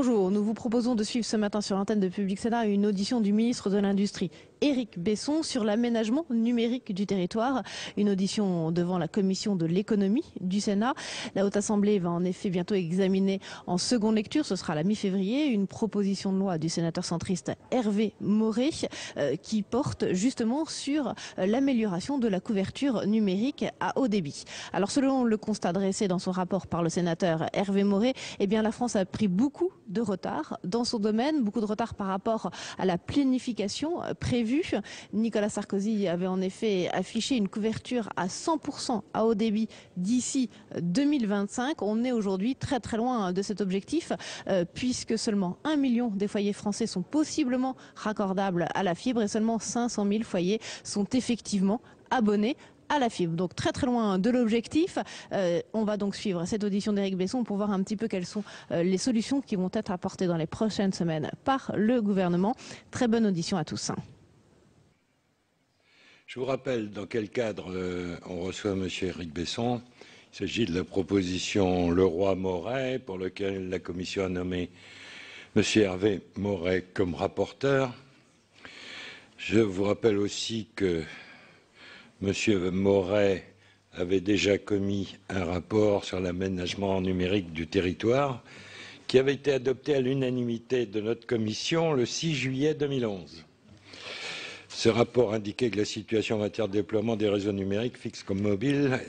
Bonjour, nous vous proposons de suivre ce matin sur l'antenne de Public Sénat une audition du ministre de l'Industrie, Éric Besson, sur l'aménagement numérique du territoire. Une audition devant la commission de l'économie du Sénat. La Haute Assemblée va en effet bientôt examiner en seconde lecture, ce sera la mi-février, une proposition de loi du sénateur centriste Hervé Maurey qui porte justement sur l'amélioration de la couverture numérique à haut débit. Alors selon le constat dressé dans son rapport par le sénateur Hervé Maurey, eh bien la France a pris beaucoup de retard dans son domaine, beaucoup de retard par rapport à la planification prévue. Nicolas Sarkozy avait en effet affiché une couverture à 100% à haut débit d'ici 2025. On est aujourd'hui très très loin de cet objectif puisque seulement 1 million des foyers français sont possiblement raccordables à la fibre et seulement 500 000 foyers sont effectivement abonnés à la fibre. Donc très très loin de l'objectif. On va donc suivre cette audition d'Éric Besson pour voir un petit peu quelles sont les solutions qui vont être apportées dans les prochaines semaines par le gouvernement. Très bonne audition à tous. Je vous rappelle dans quel cadre on reçoit M. Éric Besson. Il s'agit de la proposition Leroy-Moret pour laquelle la Commission a nommé M. Hervé Maurey comme rapporteur. Je vous rappelle aussi que M. Maurey avait déjà commis un rapport sur l'aménagement numérique du territoire qui avait été adopté à l'unanimité de notre commission le 6 juillet 2011. Ce rapport indiquait que la situation en matière de déploiement des réseaux numériques fixes comme mobiles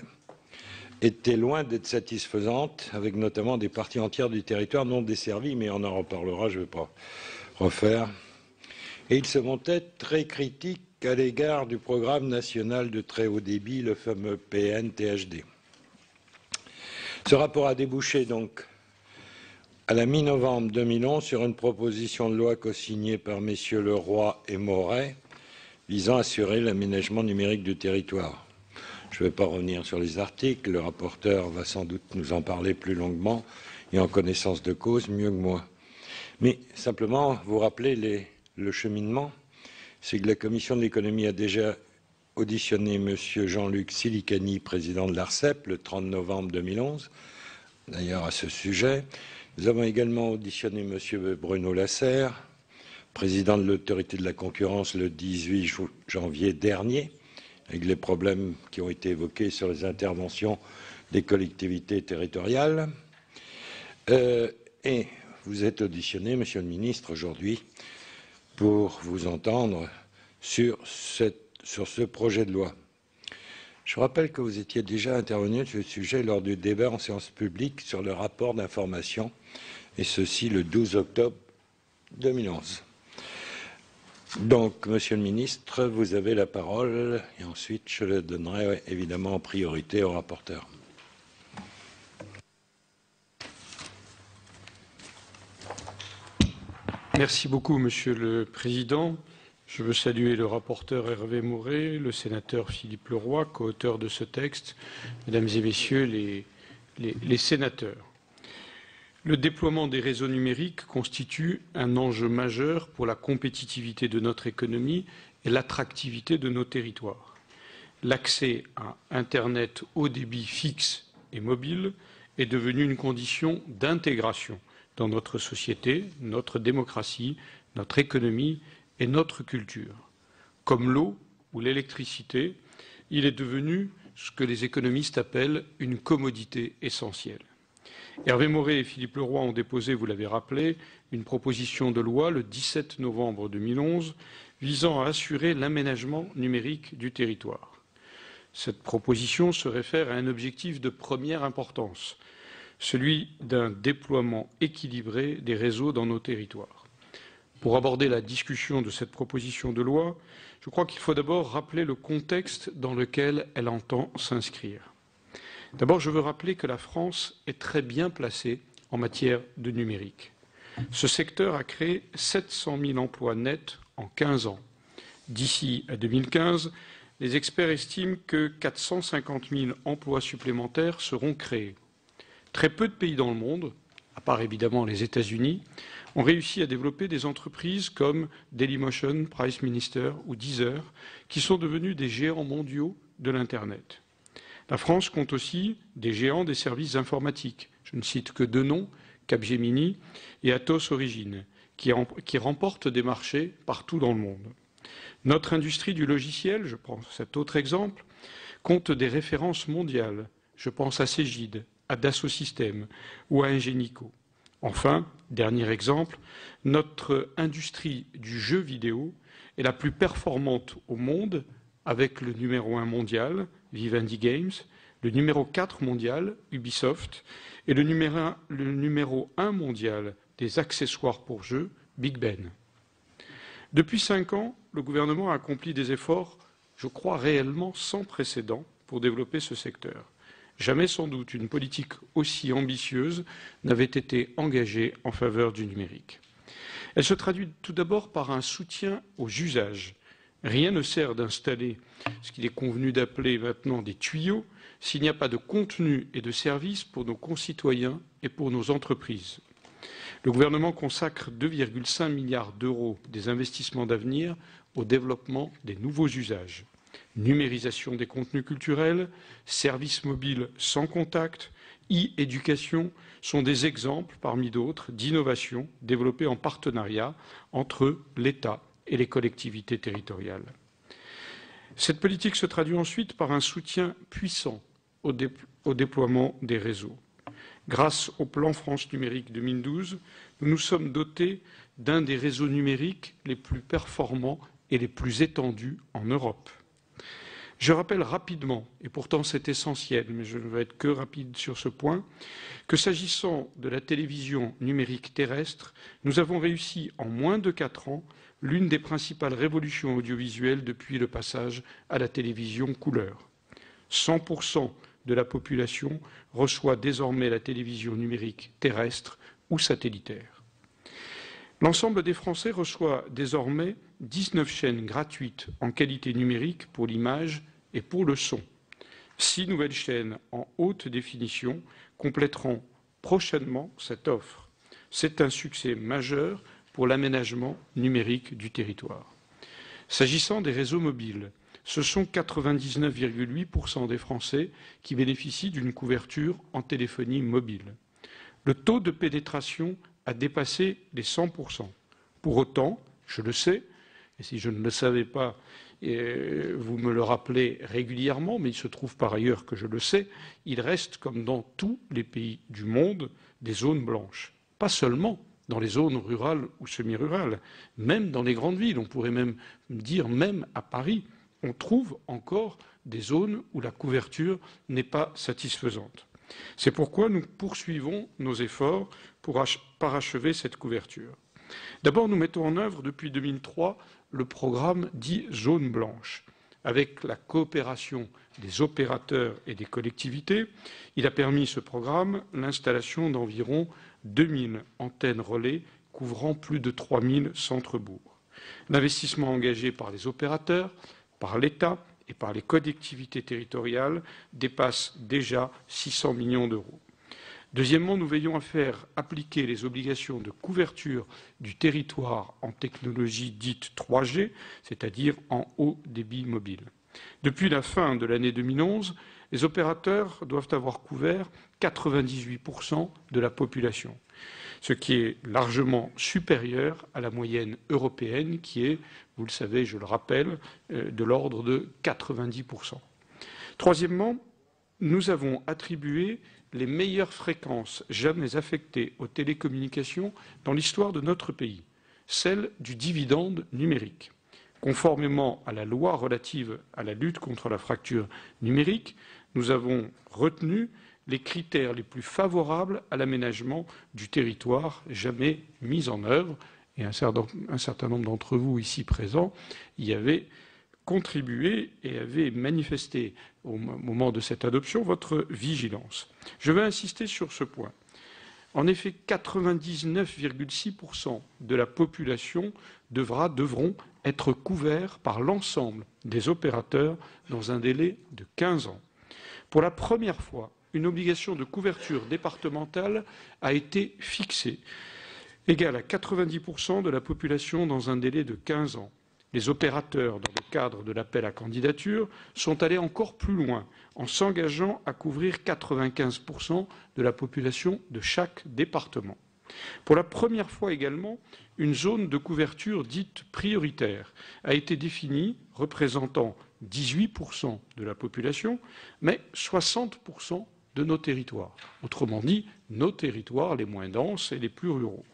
était loin d'être satisfaisante, avec notamment des parties entières du territoire non desservies, mais on en reparlera, je ne vais pas refaire. Et il se montait très critique à l'égard du programme national de très haut débit, le fameux PNTHD. Ce rapport a débouché donc à la mi-novembre 2011 sur une proposition de loi co-signée par messieurs Leroy et Maurey visant à assurer l'aménagement numérique du territoire. Je ne vais pas revenir sur les articles, le rapporteur va sans doute nous en parler plus longuement et en connaissance de cause mieux que moi. Mais simplement vous rappeler le cheminement. C'est que la Commission de l'économie a déjà auditionné M. Jean-Luc Silicani, président de l'ARCEP, le 30 novembre 2011, d'ailleurs à ce sujet. Nous avons également auditionné M. Bruno Lasserre, président de l'autorité de la concurrence, le 18 janvier dernier, avec les problèmes qui ont été évoqués sur les interventions des collectivités territoriales. Et vous êtes auditionné, Monsieur le Ministre, aujourd'hui, pour vous entendre sur ce projet de loi. Je vous rappelle que vous étiez déjà intervenu sur ce sujet lors du débat en séance publique sur le rapport d'information, et ceci le 12 octobre 2011. Donc, Monsieur le Ministre, vous avez la parole, et ensuite je le donnerai évidemment en priorité au rapporteur. Merci beaucoup, Monsieur le Président. Je veux saluer le rapporteur Hervé Maurey, le sénateur Philippe Leroy, co-auteur de ce texte, Mesdames et Messieurs les sénateurs. Le déploiement des réseaux numériques constitue un enjeu majeur pour la compétitivité de notre économie et l'attractivité de nos territoires. L'accès à Internet haut débit fixe et mobile est devenu une condition d'intégration dans notre société, notre démocratie, notre économie et notre culture. Comme l'eau ou l'électricité, il est devenu ce que les économistes appellent une commodité essentielle. Hervé Maurey et Philippe Leroy ont déposé, vous l'avez rappelé, une proposition de loi le 17 novembre 2011 visant à assurer l'aménagement numérique du territoire. Cette proposition se réfère à un objectif de première importance, celui d'un déploiement équilibré des réseaux dans nos territoires. Pour aborder la discussion de cette proposition de loi, je crois qu'il faut d'abord rappeler le contexte dans lequel elle entend s'inscrire. D'abord, je veux rappeler que la France est très bien placée en matière de numérique. Ce secteur a créé 700 000 emplois nets en 15 ans. D'ici à 2015, les experts estiment que 450 000 emplois supplémentaires seront créés. Très peu de pays dans le monde, à part évidemment les États-Unis, ont réussi à développer des entreprises comme Dailymotion, Price Minister ou Deezer, qui sont devenus des géants mondiaux de l'Internet. La France compte aussi des géants des services informatiques. Je ne cite que deux noms, Capgemini et Atos Origine, qui remportent des marchés partout dans le monde. Notre industrie du logiciel, je prends cet autre exemple, compte des références mondiales. Je pense à Cegid, à Dassault Systèmes ou à Ingenico. Enfin, dernier exemple, notre industrie du jeu vidéo est la plus performante au monde avec le numéro 1 mondial, Vivendi Games, le numéro 4 mondial, Ubisoft, et le numéro 1 mondial des accessoires pour jeux, Big Ben. Depuis 5 ans, le gouvernement a accompli des efforts, je crois, réellement sans précédent pour développer ce secteur. Jamais sans doute une politique aussi ambitieuse n'avait été engagée en faveur du numérique. Elle se traduit tout d'abord par un soutien aux usages. Rien ne sert d'installer ce qu'il est convenu d'appeler maintenant des tuyaux s'il n'y a pas de contenu et de services pour nos concitoyens et pour nos entreprises. Le gouvernement consacre 2,5 milliards d'euros des investissements d'avenir au développement des nouveaux usages. Numérisation des contenus culturels, services mobiles sans contact, e-éducation sont des exemples, parmi d'autres, d'innovations développées en partenariat entre l'État et les collectivités territoriales. Cette politique se traduit ensuite par un soutien puissant au déploiement des réseaux. Grâce au plan France numérique 2012, nous nous sommes dotés d'un des réseaux numériques les plus performants et les plus étendus en Europe. Je rappelle rapidement, et pourtant c'est essentiel, mais je ne vais être que rapide sur ce point, que s'agissant de la télévision numérique terrestre, nous avons réussi en moins de 4 ans l'une des principales révolutions audiovisuelles depuis le passage à la télévision couleur. 100% de la population reçoit désormais la télévision numérique terrestre ou satellitaire. L'ensemble des Français reçoit désormais 19 chaînes gratuites en qualité numérique pour l'image et pour le son. 6 nouvelles chaînes en haute définition compléteront prochainement cette offre. C'est un succès majeur pour l'aménagement numérique du territoire. S'agissant des réseaux mobiles, ce sont 99,8% des Français qui bénéficient d'une couverture en téléphonie mobile. Le taux de pénétration a dépassé les 100%. Pour autant, je le sais, et si je ne le savais pas, vous me le rappelez régulièrement, mais il se trouve par ailleurs que je le sais, il reste, comme dans tous les pays du monde, des zones blanches. Pas seulement dans les zones rurales ou semi-rurales, même dans les grandes villes, on pourrait même dire même à Paris, on trouve encore des zones où la couverture n'est pas satisfaisante. C'est pourquoi nous poursuivons nos efforts pour parachever cette couverture. D'abord, nous mettons en œuvre depuis 2003 le programme dit Zone Blanche. Avec la coopération des opérateurs et des collectivités, il a permis, ce programme, l'installation d'environ 2000 antennes relais couvrant plus de 3000 centres-bourgs. L'investissement engagé par les opérateurs, par l'État et par les collectivités territoriales dépasse déjà 600 millions d'euros. Deuxièmement, nous veillons à faire appliquer les obligations de couverture du territoire en technologie dite 3G, c'est-à-dire en haut débit mobile. Depuis la fin de l'année 2011, les opérateurs doivent avoir couvert 98% de la population, ce qui est largement supérieur à la moyenne européenne qui est, vous le savez, je le rappelle, de l'ordre de 90%. Troisièmement, nous avons attribué les meilleures fréquences jamais affectées aux télécommunications dans l'histoire de notre pays, celle du dividende numérique. Conformément à la loi relative à la lutte contre la fracture numérique, nous avons retenu les critères les plus favorables à l'aménagement du territoire jamais mis en œuvre, et un certain nombre d'entre vous ici présents y avaient contribué et avez manifesté au moment de cette adoption votre vigilance. Je veux insister sur ce point. En effet, 99,6% de la population devront être couverts par l'ensemble des opérateurs dans un délai de 15 ans. Pour la première fois, une obligation de couverture départementale a été fixée, égale à 90% de la population dans un délai de 15 ans. les opérateurs, dans le cadre de l'appel à candidature, sont allés encore plus loin en s'engageant à couvrir 95% de la population de chaque département. Pour la première fois également, une zone de couverture dite prioritaire a été définie, représentant 18% de la population, mais 60% de nos territoires. Autrement dit, nos territoires les moins denses et les plus ruraux.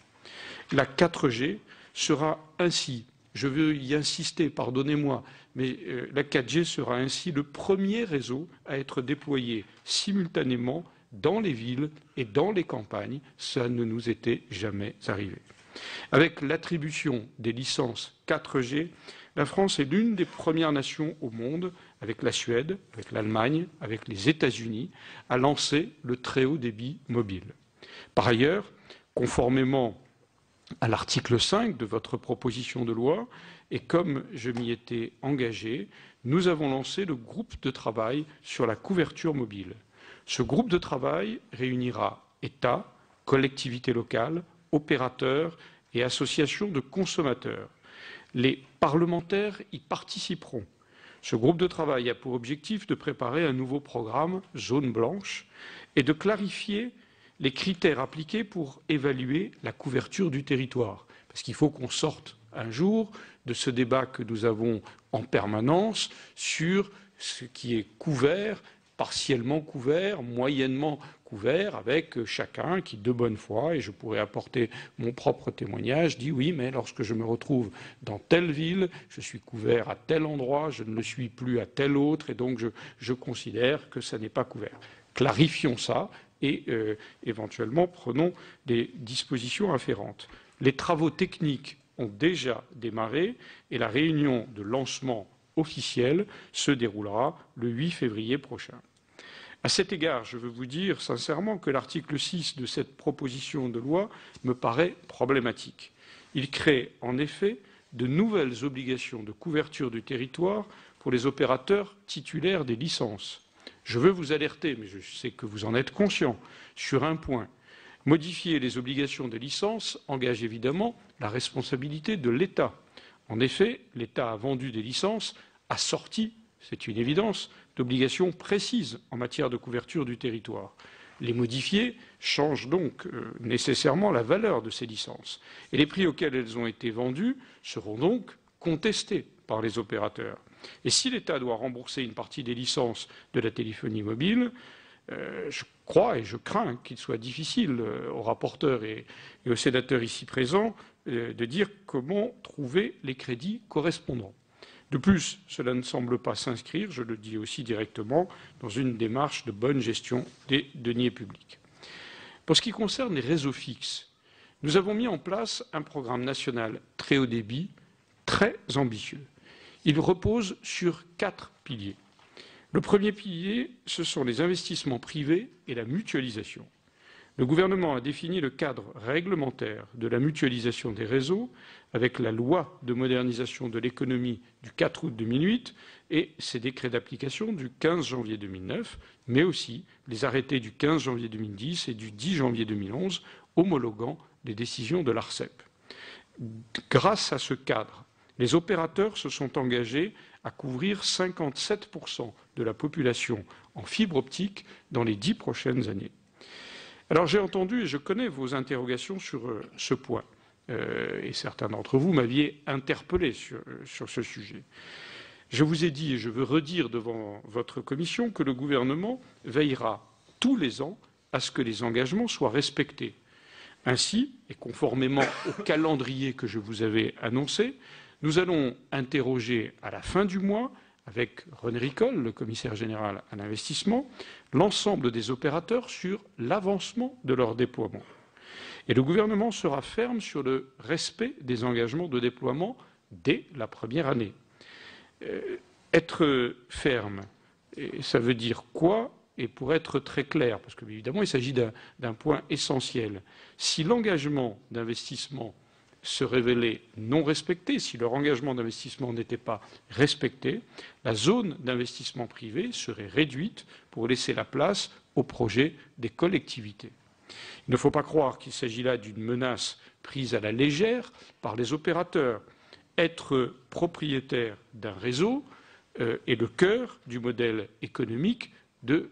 La 4G sera ainsi, je veux y insister, pardonnez-moi, mais la 4G sera ainsi le premier réseau à être déployé simultanément dans les villes et dans les campagnes. Ça ne nous était jamais arrivé. Avec l'attribution des licences 4G, la France est l'une des premières nations au monde, avec la Suède, avec l'Allemagne, avec les États-Unis, à lancer le très haut débit mobile. Par ailleurs, conformément à l'article 5 de votre proposition de loi, et comme je m'y étais engagé, nous avons lancé le groupe de travail sur la couverture mobile. Ce groupe de travail réunira État, collectivités locales, opérateurs et associations de consommateurs. Les parlementaires y participeront. Ce groupe de travail a pour objectif de préparer un nouveau programme Zone blanche et de clarifier les critères appliqués pour évaluer la couverture du territoire. Parce qu'il faut qu'on sorte un jour de ce débat que nous avons en permanence sur ce qui est couvert, partiellement couvert, moyennement couvert, avec chacun qui, de bonne foi, et je pourrais apporter mon propre témoignage, dit oui, mais lorsque je me retrouve dans telle ville, je suis couvert à tel endroit, je ne le suis plus à tel autre, et donc je considère que ça n'est pas couvert. Clarifions ça et éventuellement prenons des dispositions afférentes. Les travaux techniques ont déjà démarré et la réunion de lancement officielle se déroulera le 8 février prochain. À cet égard, je veux vous dire sincèrement que l'article 6 de cette proposition de loi me paraît problématique. Il crée en effet de nouvelles obligations de couverture du territoire pour les opérateurs titulaires des licences. Je veux vous alerter, mais je sais que vous en êtes conscient, sur un point. Modifier les obligations des licences engage évidemment la responsabilité de l'État. En effet, l'État a vendu des licences assorties, c'est une évidence, d'obligations précises en matière de couverture du territoire. Les modifier change donc nécessairement la valeur de ces licences. Et les prix auxquels elles ont été vendues seront donc contestés par les opérateurs. Et si l'État doit rembourser une partie des licences de la téléphonie mobile, je crois et je crains qu'il soit difficile aux rapporteurs et aux sénateurs ici présents de dire comment trouver les crédits correspondants. De plus, cela ne semble pas s'inscrire, je le dis aussi directement, dans une démarche de bonne gestion des deniers publics. Pour ce qui concerne les réseaux fixes, nous avons mis en place un programme national très haut débit, très ambitieux. Il repose sur 4 piliers. Le premier pilier, ce sont les investissements privés et la mutualisation. Le gouvernement a défini le cadre réglementaire de la mutualisation des réseaux avec la loi de modernisation de l'économie du 4 août 2008 et ses décrets d'application du 15 janvier 2009, mais aussi les arrêtés du 15 janvier 2010 et du 10 janvier 2011 homologuant les décisions de l'ARCEP. Grâce à ce cadre, les opérateurs se sont engagés à couvrir 57% de la population en fibre optique dans les 10 prochaines années. Alors j'ai entendu et je connais vos interrogations sur ce point. Et certains d'entre vous m'aviez interpellé sur ce sujet. Je vous ai dit et je veux redire devant votre commission que le gouvernement veillera tous les ans à ce que les engagements soient respectés. Ainsi, et conformément au calendrier que je vous avais annoncé, nous allons interroger à la fin du mois, avec René Ricol, le commissaire général à l'investissement, l'ensemble des opérateurs sur l'avancement de leur déploiement. Et le gouvernement sera ferme sur le respect des engagements de déploiement dès la première année. Être ferme, ça veut dire quoi? Et pour être très clair, parce que évidemment il s'agit d'un point essentiel, si l'engagement d'investissement se révélait non respecté, si leur engagement d'investissement n'était pas respecté, la zone d'investissement privé serait réduite pour laisser la place aux projets des collectivités. Il ne faut pas croire qu'il s'agit là d'une menace prise à la légère par les opérateurs. Être propriétaire d'un réseau est le cœur du modèle économique de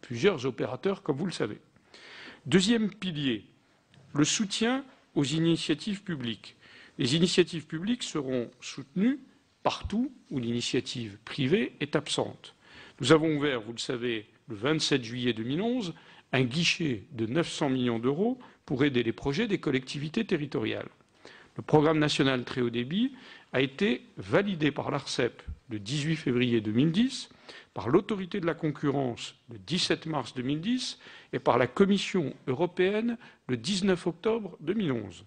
plusieurs opérateurs, comme vous le savez. Deuxième pilier, le soutien aux initiatives publiques. Les initiatives publiques seront soutenues partout où l'initiative privée est absente. Nous avons ouvert, vous le savez, le 27 juillet 2011, un guichet de 900 millions d'euros pour aider les projets des collectivités territoriales. Le programme national très haut débit a été validé par l'ARCEP le 18 février 2010, par l'autorité de la concurrence le 17 mars 2010 et par la Commission européenne le 19 octobre 2011.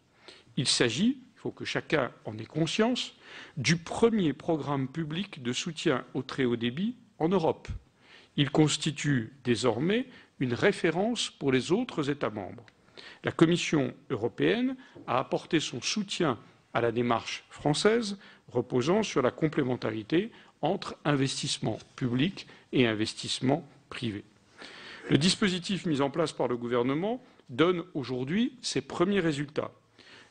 Il s'agit, il faut que chacun en ait conscience, du premier programme public de soutien au très haut débit en Europe. Il constitue désormais une référence pour les autres États membres. La Commission européenne a apporté son soutien à la démarche française reposant sur la complémentarité entre investissement public et investissement privé. Le dispositif mis en place par le gouvernement donne aujourd'hui ses premiers résultats.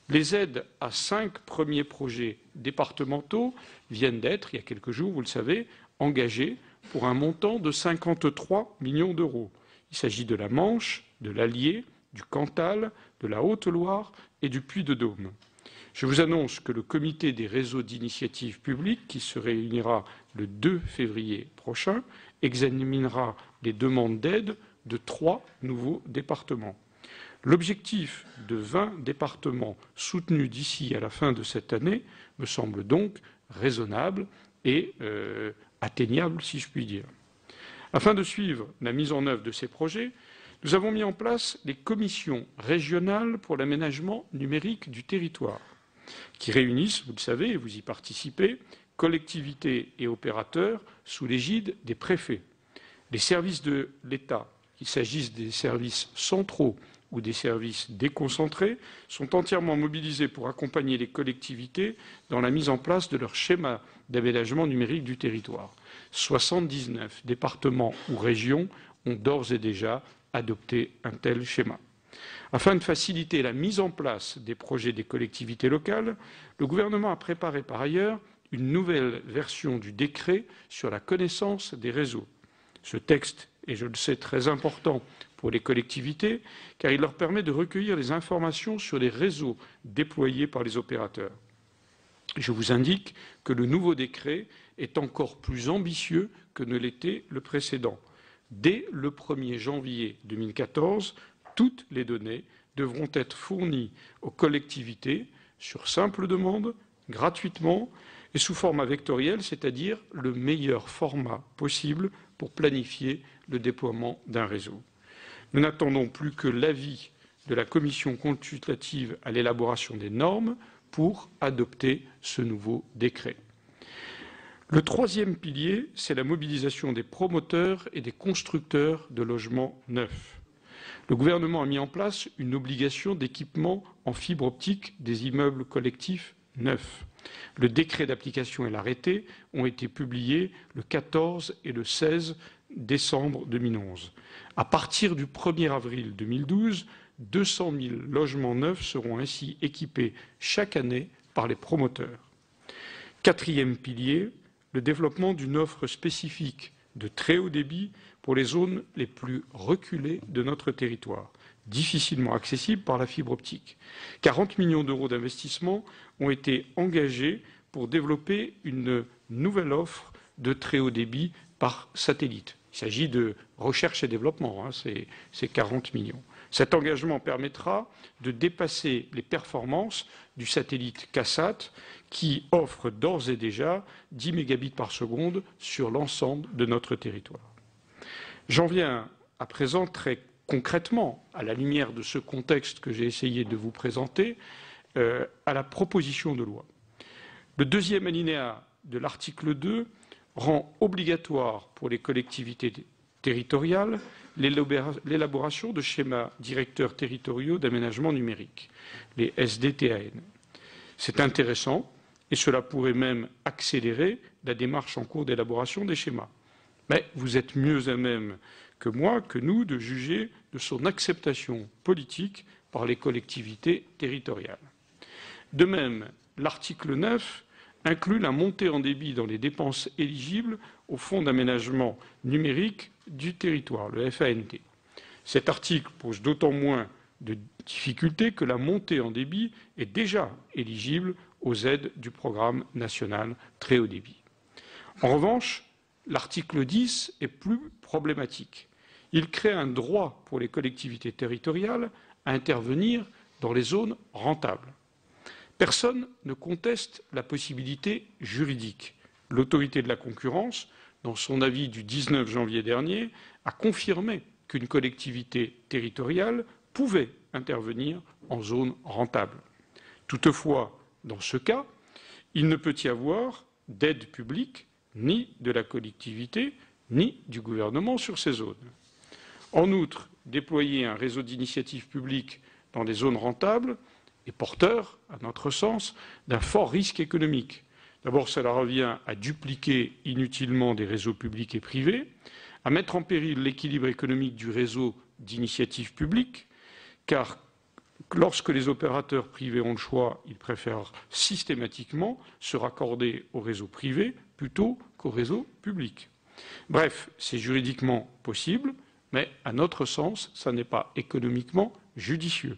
Les aides à 5 premiers projets départementaux viennent d'être, il y a quelques jours, vous le savez, engagées pour un montant de 53 millions d'euros. Il s'agit de la Manche, de l'Allier, du Cantal, de la Haute-Loire et du Puy-de-Dôme. Je vous annonce que le comité des réseaux d'initiative publique, qui se réunira le 2 février prochain, examinera les demandes d'aide de 3 nouveaux départements. L'objectif de 20 départements soutenus d'ici à la fin de cette année me semble donc raisonnable et atteignable, si je puis dire. Afin de suivre la mise en œuvre de ces projets, nous avons mis en place les commissions régionales pour l'aménagement numérique du territoire, qui réunissent, vous le savez, et vous y participez, collectivités et opérateurs sous l'égide des préfets. Les services de l'État, qu'il s'agisse des services centraux ou des services déconcentrés, sont entièrement mobilisés pour accompagner les collectivités dans la mise en place de leur schéma d'aménagement numérique du territoire. 79 départements ou régions ont d'ores et déjà adopté un tel schéma. Afin de faciliter la mise en place des projets des collectivités locales, le gouvernement a préparé par ailleurs une nouvelle version du décret sur la connaissance des réseaux. Ce texte est, je le sais, très important pour les collectivités, car il leur permet de recueillir les informations sur les réseaux déployés par les opérateurs. Je vous indique que le nouveau décret est encore plus ambitieux que ne l'était le précédent. Dès le 1er janvier 2014, toutes les données devront être fournies aux collectivités sur simple demande, gratuitement et sous format vectoriel, c'est-à-dire le meilleur format possible pour planifier le déploiement d'un réseau. Nous n'attendons plus que l'avis de la commission consultative à l'élaboration des normes pour adopter ce nouveau décret. Le troisième pilier, c'est la mobilisation des promoteurs et des constructeurs de logements neufs. Le gouvernement a mis en place une obligation d'équipement en fibre optique des immeubles collectifs neufs. Le décret d'application et l'arrêté ont été publiés le 14 et le 16 décembre 2011. À partir du 1er avril 2012, 200 000 logements neufs seront ainsi équipés chaque année par les promoteurs. Quatrième pilier, le développement d'une offre spécifique de très haut débit pour les zones les plus reculées de notre territoire, difficilement accessibles par la fibre optique. 40 millions d'euros d'investissement ont été engagés pour développer une nouvelle offre de très haut débit par satellite. Il s'agit de recherche et développement, c'est 40 millions. Cet engagement permettra de dépasser les performances du satellite KSAT qui offre d'ores et déjà 10 mégabits par seconde sur l'ensemble de notre territoire. J'en viens à présent très concrètement, à la lumière de ce contexte que j'ai essayé de vous présenter, à la proposition de loi. Le deuxième alinéa de l'article 2 rend obligatoire pour les collectivités territoriales l'élaboration de schémas directeurs territoriaux d'aménagement numérique, les SDTAN. C'est intéressant et cela pourrait même accélérer la démarche en cours d'élaboration des schémas. Mais vous êtes mieux à même que moi, que nous, de juger de son acceptation politique par les collectivités territoriales. De même, l'article 9 inclut la montée en débit dans les dépenses éligibles au Fonds d'aménagement numérique du territoire, le FANT. Cet article pose d'autant moins de difficultés que la montée en débit est déjà éligible aux aides du programme national très haut débit. En revanche, l'article 10 est plus problématique. Il crée un droit pour les collectivités territoriales à intervenir dans les zones rentables. Personne ne conteste la possibilité juridique. L'autorité de la concurrence, dans son avis du 19 janvier dernier, a confirmé qu'une collectivité territoriale pouvait intervenir en zone rentable. Toutefois, dans ce cas, il ne peut y avoir d'aide publique ni de la collectivité ni du gouvernement sur ces zones. En outre, déployer un réseau d'initiatives publiques dans des zones rentables est porteur, à notre sens, d'un fort risque économique. D'abord, cela revient à dupliquer inutilement des réseaux publics et privés, à mettre en péril l'équilibre économique du réseau d'initiatives publiques, car lorsque les opérateurs privés ont le choix, ils préfèrent systématiquement se raccorder au réseau privé plutôt qu'au réseau public. Bref, c'est juridiquement possible, mais à notre sens, ça n'est pas économiquement judicieux.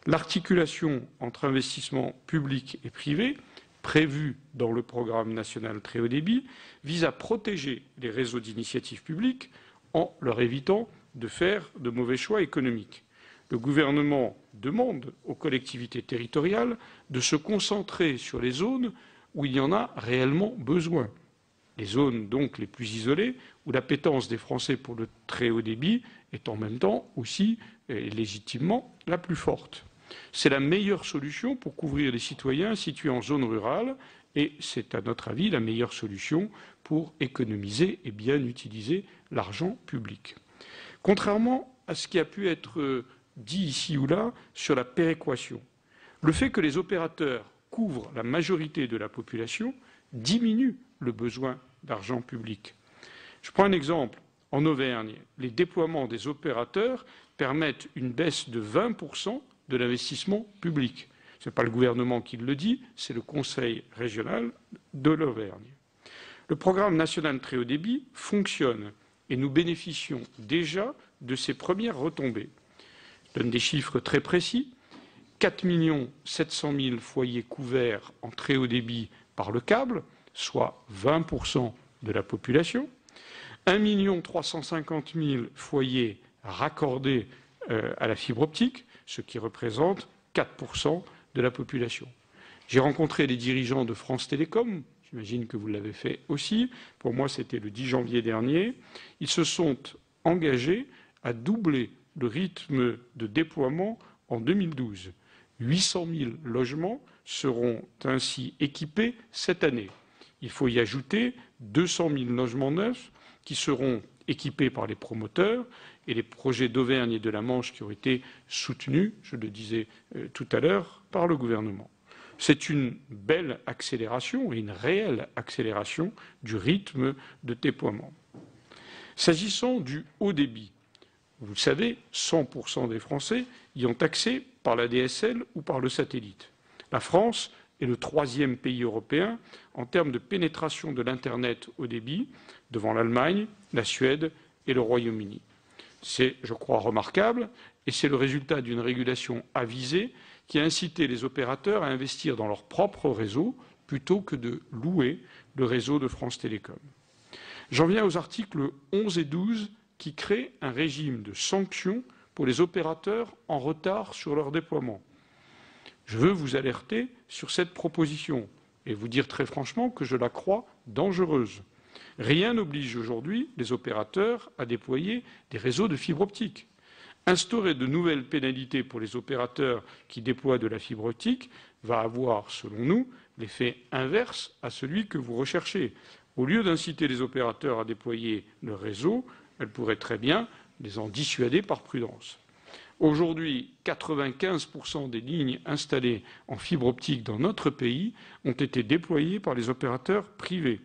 L'articulation entre investissements publics et privés, prévue dans le programme national très haut débit, vise à protéger les réseaux d'initiatives publiques en leur évitant de faire de mauvais choix économiques. Le gouvernement demande aux collectivités territoriales de se concentrer sur les zones où il y en a réellement besoin. Les zones donc les plus isolées, où l'appétence des Français pour le très haut débit est en même temps aussi et légitimement la plus forte. C'est la meilleure solution pour couvrir les citoyens situés en zone rurale et c'est à notre avis la meilleure solution pour économiser et bien utiliser l'argent public. Contrairement à ce qui a pu être dit ici ou là sur la péréquation, le fait que les opérateurs couvrent la majorité de la population diminue le besoin d'argent public. Je prends un exemple. En Auvergne, les déploiements des opérateurs permettent une baisse de 20% de l'investissement public. Ce n'est pas le gouvernement qui le dit, c'est le Conseil régional de l'Auvergne. Le programme national très haut débit fonctionne et nous bénéficions déjà de ses premières retombées. Je donne des chiffres très précis. 4 700 000 foyers couverts en très haut débit par le câble, soit 20% de la population. 1 350 000 foyers raccordés à la fibre optique, ce qui représente 4% de la population. J'ai rencontré les dirigeants de France Télécom, j'imagine que vous l'avez fait aussi, pour moi c'était le 10 janvier dernier. Ils se sont engagés à doubler le rythme de déploiement en 2012. 800 000 logements seront ainsi équipés cette année. Il faut y ajouter 200 000 logements neufs qui seront équipés par les promoteurs et les projets d'Auvergne et de la Manche qui ont été soutenus, je le disais tout à l'heure, par le gouvernement. C'est une belle accélération et une réelle accélération du rythme de déploiement. S'agissant du haut débit, vous le savez, 100% des Français y ont accès par la DSL ou par le satellite. La France est le 3e pays européen en termes de pénétration de l'Internet haut débit, devant l'Allemagne, la Suède et le Royaume-Uni. C'est, je crois, remarquable et c'est le résultat d'une régulation avisée qui a incité les opérateurs à investir dans leur propre réseau plutôt que de louer le réseau de France Télécom. J'en viens aux articles 11 et 12 qui créent un régime de sanctions pour les opérateurs en retard sur leur déploiement. Je veux vous alerter sur cette proposition et vous dire très franchement que je la crois dangereuse. Rien n'oblige aujourd'hui les opérateurs à déployer des réseaux de fibre optique. Instaurer de nouvelles pénalités pour les opérateurs qui déploient de la fibre optique va avoir, selon nous, l'effet inverse à celui que vous recherchez. Au lieu d'inciter les opérateurs à déployer leur réseau, elle pourrait très bien les en dissuader par prudence. Aujourd'hui, 95% des lignes installées en fibre optique dans notre pays ont été déployées par les opérateurs privés.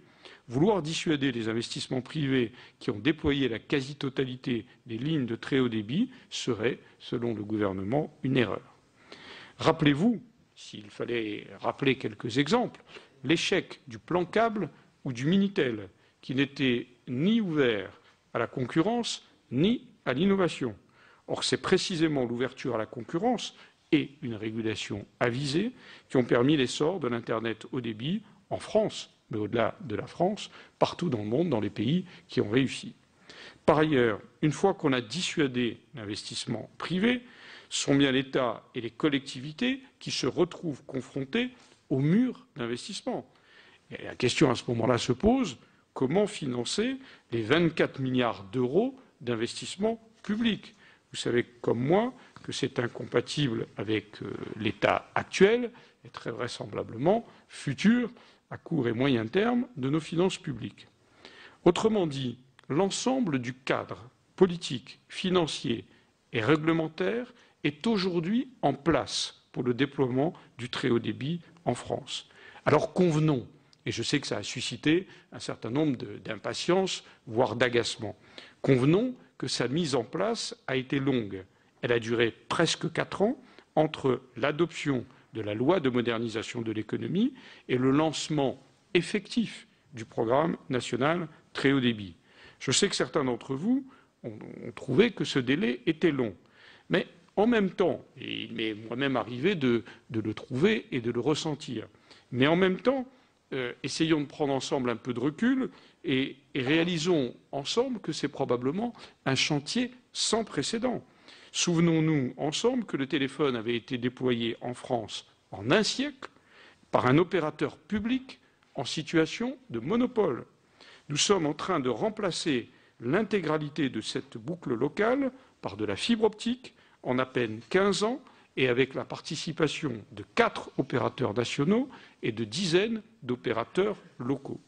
Vouloir dissuader les investissements privés qui ont déployé la quasi-totalité des lignes de très haut débit serait, selon le gouvernement, une erreur. Rappelez-vous, s'il fallait rappeler quelques exemples, l'échec du plan câble ou du Minitel, qui n'étaient ni ouverts à la concurrence ni à l'innovation. Or, c'est précisément l'ouverture à la concurrence et une régulation avisée qui ont permis l'essor de l'Internet haut débit en France, mais au-delà de la France, partout dans le monde, dans les pays qui ont réussi. Par ailleurs, une fois qu'on a dissuadé l'investissement privé, ce sont bien l'État et les collectivités qui se retrouvent confrontés au mur d'investissement. Et la question à ce moment-là se pose, comment financer les 24 milliards d'euros d'investissement public? Vous savez comme moi que c'est incompatible avec l'état actuel et très vraisemblablement futur à court et moyen terme de nos finances publiques. Autrement dit, l'ensemble du cadre politique, financier et réglementaire est aujourd'hui en place pour le déploiement du très haut débit en France. Alors convenons, et je sais que ça a suscité un certain nombre d'impatience, voire d'agacement, convenons que sa mise en place a été longue. Elle a duré presque 4 ans entre l'adoption de la loi de modernisation de l'économie et le lancement effectif du programme national très haut débit. Je sais que certains d'entre vous ont trouvé que ce délai était long, mais en même temps, et il m'est moi-même arrivé de le trouver et de le ressentir, mais en même temps, essayons de prendre ensemble un peu de recul et réalisons ensemble que c'est probablement un chantier sans précédent. Souvenons-nous ensemble que le téléphone avait été déployé en France en un siècle par un opérateur public en situation de monopole. Nous sommes en train de remplacer l'intégralité de cette boucle locale par de la fibre optique en à peine 15 ans et avec la participation de 4 opérateurs nationaux et de dizaines d'opérateurs locaux.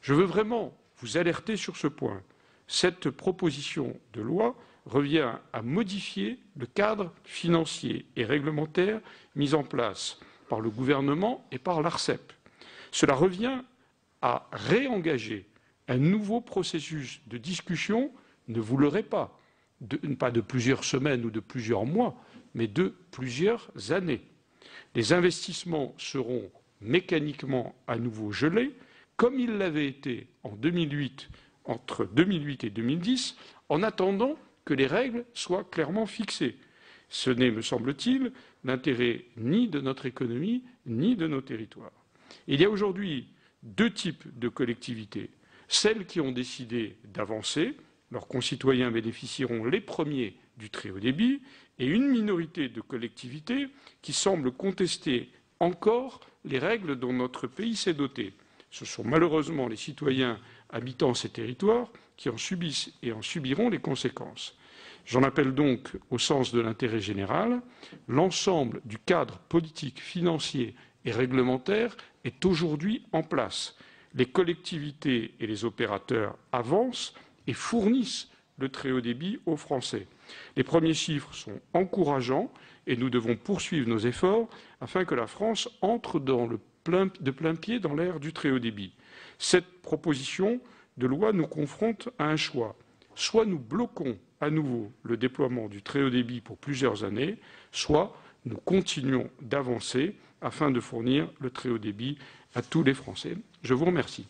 Je veux vraiment vous alerter sur ce point. Cette proposition de loi revient à modifier le cadre financier et réglementaire mis en place par le gouvernement et par l'ARCEP. Cela revient à réengager un nouveau processus de discussion, ne vous leurrez pas, pas de plusieurs semaines ou de plusieurs mois, mais de plusieurs années. Les investissements seront mécaniquement à nouveau gelés, comme ils l'avaient été en 2008, entre 2008 et 2010, en attendant que les règles soient clairement fixées. Ce n'est, me semble-t-il, l'intérêt ni de notre économie, ni de nos territoires. Il y a aujourd'hui 2 types de collectivités. Celles qui ont décidé d'avancer, leurs concitoyens bénéficieront les premiers du très haut débit, et une minorité de collectivités qui semblent contester encore les règles dont notre pays s'est doté. Ce sont malheureusement les citoyens habitant ces territoires qui en subissent et en subiront les conséquences. J'en appelle donc au sens de l'intérêt général. L'ensemble du cadre politique, financier et réglementaire est aujourd'hui en place. Les collectivités et les opérateurs avancent et fournissent le très haut débit aux Français. Les premiers chiffres sont encourageants et nous devons poursuivre nos efforts afin que la France entre de plein pied dans l'ère du très haut débit. Cette proposition de loi nous confronte à un choix. Soit nous bloquons à nouveau le déploiement du très haut débit pour plusieurs années, soit nous continuons d'avancer afin de fournir le très haut débit à tous les Français. Je vous remercie.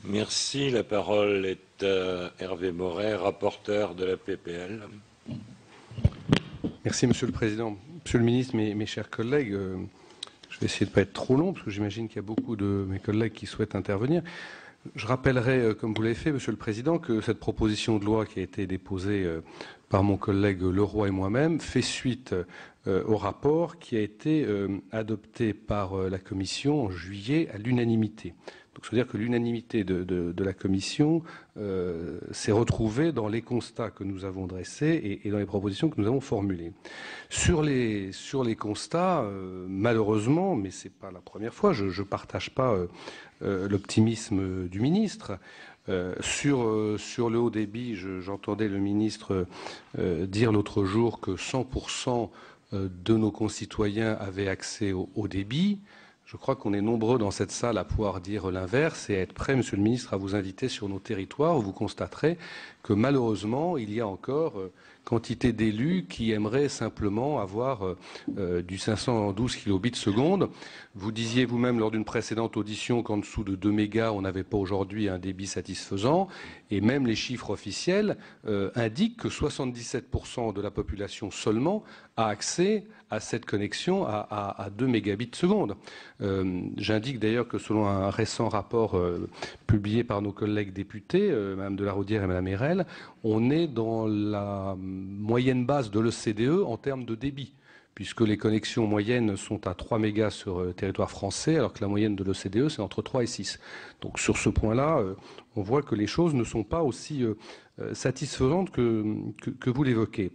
Merci. La parole est à Hervé Maurey, rapporteur de la PPL. Merci, Monsieur le Président. Monsieur le Ministre, mes chers collègues, je vais essayer de ne pas être trop long, parce que j'imagine qu'il y a beaucoup de mes collègues qui souhaitent intervenir. Je rappellerai, comme vous l'avez fait, Monsieur le Président, que cette proposition de loi qui a été déposée par mon collègue Leroy et moi-même fait suite au rapport qui a été adopté par la Commission en juillet à l'unanimité. Donc, c'est-à-dire que l'unanimité de la Commission s'est retrouvée dans les constats que nous avons dressés et dans les propositions que nous avons formulées. Sur les constats, malheureusement, mais ce n'est pas la première fois, je ne partage pas l'optimisme du ministre. Sur le haut débit, j'entendais le ministre dire l'autre jour que 100% de nos concitoyens avaient accès au haut débit. Je crois qu'on est nombreux dans cette salle à pouvoir dire l'inverse et à être prêt, Monsieur le Ministre, à vous inviter sur nos territoires où vous constaterez que malheureusement, il y a encore quantité d'élus qui aimeraient simplement avoir du 512 kilobits seconde. Vous disiez vous-même lors d'une précédente audition qu'en dessous de 2 mégas, on n'avait pas aujourd'hui un débit satisfaisant. Et même les chiffres officiels indiquent que 77% de la population seulement a accès à cette connexion à 2 mégabits seconde. J'indique d'ailleurs que selon un récent rapport publié par nos collègues députés, Mme de la Raudière et Mme Erel, on est dans la moyenne base de l'OCDE en termes de débit, puisque les connexions moyennes sont à 3 mégas sur le territoire français, alors que la moyenne de l'OCDE, c'est entre 3 et 6. Donc sur ce point-là, on voit que les choses ne sont pas aussi satisfaisantes que vous l'évoquez.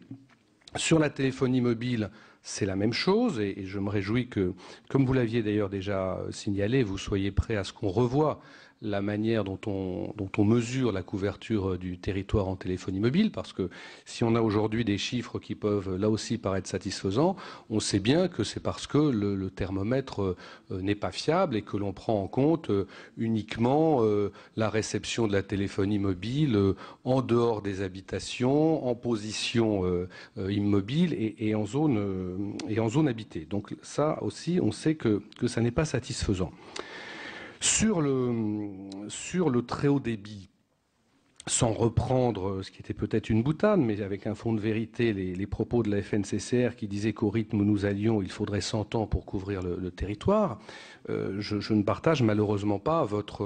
Sur la téléphonie mobile, c'est la même chose, et je me réjouis que, comme vous l'aviez d'ailleurs déjà signalé, vous soyez prêt à ce qu'on revoie la manière dont on mesure la couverture du territoire en téléphonie mobile, parce que si on a aujourd'hui des chiffres qui peuvent là aussi paraître satisfaisants, on sait bien que c'est parce que le thermomètre n'est pas fiable et que l'on prend en compte uniquement la réception de la téléphonie mobile en dehors des habitations, en position immobile et en zone habitée. Donc ça aussi, on sait que ça n'est pas satisfaisant. Sur le très haut débit, sans reprendre ce qui était peut-être une boutade, mais avec un fond de vérité, les propos de la FNCCR qui disaient qu'au rythme où nous allions, il faudrait 100 ans pour couvrir le territoire, je ne partage malheureusement pas votre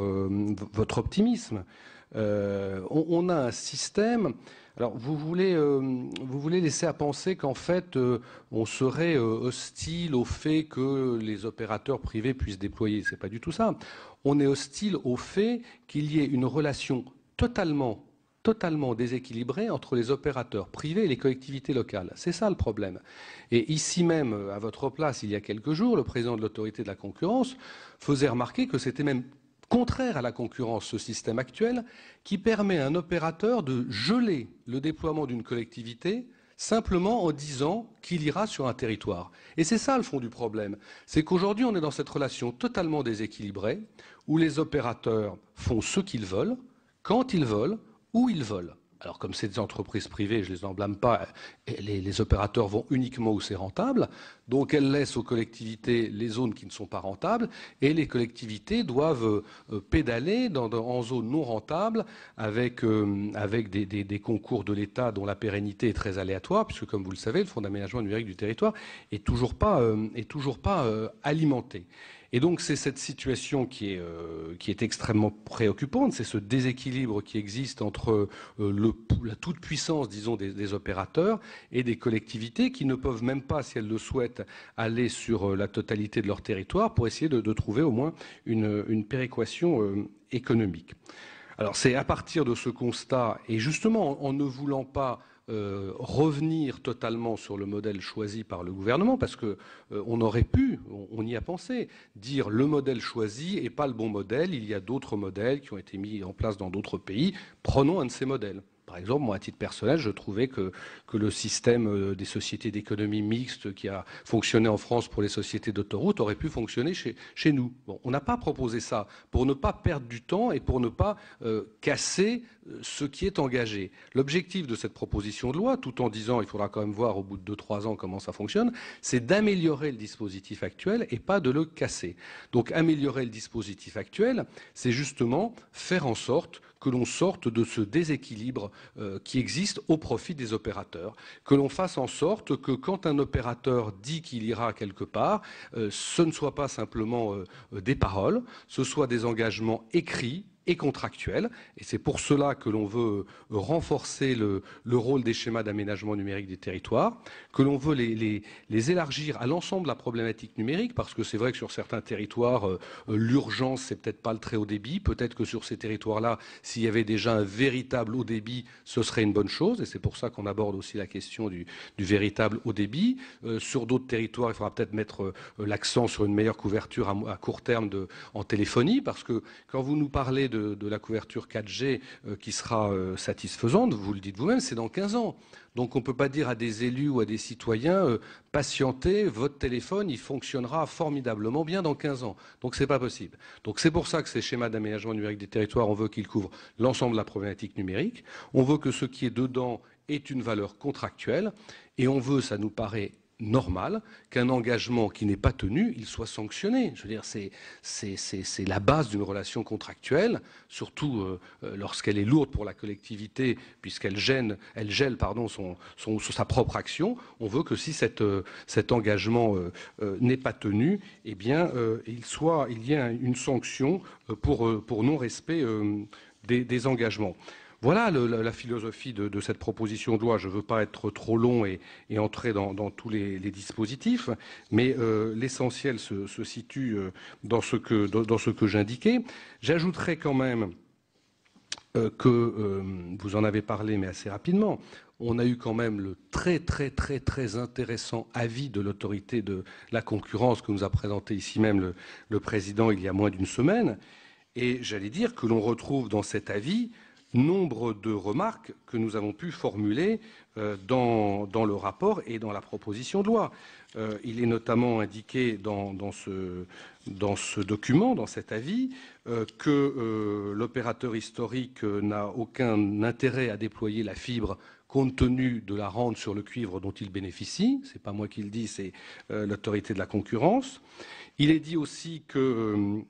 optimisme. On a un système... Alors, vous voulez laisser à penser qu'en fait, on serait hostile au fait que les opérateurs privés puissent déployer. C'est pas du tout ça. On est hostile au fait qu'il y ait une relation totalement déséquilibrée entre les opérateurs privés et les collectivités locales. C'est ça le problème. Et ici même, à votre place, il y a quelques jours, le président de l'autorité de la concurrence faisait remarquer que c'était même contraire à la concurrence, ce système actuel, qui permet à un opérateur de geler le déploiement d'une collectivité simplement en disant qu'il ira sur un territoire. Et c'est ça le fond du problème. C'est qu'aujourd'hui, on est dans cette relation totalement déséquilibrée, où les opérateurs font ce qu'ils veulent, quand ils veulent, où ils veulent. Alors comme c'est des entreprises privées, je ne les en blâme pas, les opérateurs vont uniquement où c'est rentable, donc elles laissent aux collectivités les zones qui ne sont pas rentables, et les collectivités doivent pédaler en zone non rentable avec des concours de l'État dont la pérennité est très aléatoire, puisque comme vous le savez, le Fonds d'aménagement numérique du territoire est toujours pas alimenté. Et donc c'est cette situation qui est extrêmement préoccupante, c'est ce déséquilibre qui existe entre la toute-puissance, disons, des opérateurs et des collectivités qui ne peuvent même pas, si elles le souhaitent, aller sur la totalité de leur territoire pour essayer de trouver au moins une péréquation économique. Alors c'est à partir de ce constat, et justement en ne voulant pas revenir totalement sur le modèle choisi par le gouvernement, parce que on aurait pu, on y a pensé, dire le modèle choisi n'est pas le bon modèle, il y a d'autres modèles qui ont été mis en place dans d'autres pays, prenons un de ces modèles. Par exemple, moi, à titre personnel, je trouvais que le système des sociétés d'économie mixte qui a fonctionné en France pour les sociétés d'autoroutes aurait pu fonctionner chez nous. Bon, on n'a pas proposé ça pour ne pas perdre du temps et pour ne pas casser ce qui est engagé. L'objectif de cette proposition de loi, tout en disant il faudra quand même voir au bout de 2-3 ans comment ça fonctionne, c'est d'améliorer le dispositif actuel et pas de le casser. Donc améliorer le dispositif actuel, c'est justement faire en sorte que l'on sorte de ce déséquilibre qui existe au profit des opérateurs, que l'on fasse en sorte que quand un opérateur dit qu'il ira quelque part, ce ne soit pas simplement des paroles, ce soit des engagements écrits et contractuels. Et c'est pour cela que l'on veut renforcer le rôle des schémas d'aménagement numérique des territoires, que l'on veut les élargir à l'ensemble de la problématique numérique, parce que c'est vrai que sur certains territoires, l'urgence, c'est peut-être pas le très haut débit. Peut-être que sur ces territoires-là, s'il y avait déjà un véritable haut débit, ce serait une bonne chose. Et c'est pour ça qu'on aborde aussi la question du véritable haut débit. Sur d'autres territoires, il faudra peut-être mettre l'accent sur une meilleure couverture à court terme en téléphonie, parce que quand vous nous parlez de la couverture 4G qui sera satisfaisante, vous le dites vous-même, c'est dans 15 ans. Donc on ne peut pas dire à des élus ou à des citoyens patientez, votre téléphone, il fonctionnera formidablement bien dans 15 ans. Donc c'est pas possible. Donc c'est pour ça que ces schémas d'aménagement numérique des territoires, on veut qu'ils couvrent l'ensemble de la problématique numérique. On veut que ce qui est dedans ait une valeur contractuelle. Et on veut, ça nous paraît normal, qu'un engagement qui n'est pas tenu, il soit sanctionné. Je veux dire, c'est la base d'une relation contractuelle, surtout lorsqu'elle est lourde pour la collectivité, puisqu'elle gèle sa propre action. On veut que si cet engagement n'est pas tenu, eh bien, il y ait une sanction pour non-respect des engagements. Voilà la philosophie de cette proposition de loi. Je ne veux pas être trop long et entrer dans tous les dispositifs, mais l'essentiel se situe dans ce que j'indiquais. J'ajouterai quand même que, vous en avez parlé, mais assez rapidement, on a eu quand même le très intéressant avis de l'autorité de la concurrence que nous a présenté ici même le président il y a moins d'une semaine. Et j'allais dire que l'on retrouve dans cet avis nombre de remarques que nous avons pu formuler dans le rapport et dans la proposition de loi. Il est notamment indiqué dans ce document, dans cet avis, que l'opérateur historique n'a aucun intérêt à déployer la fibre compte tenu de la rente sur le cuivre dont il bénéficie. Ce n'est pas moi qui le dis, c'est l'autorité de la concurrence. Il est dit aussi que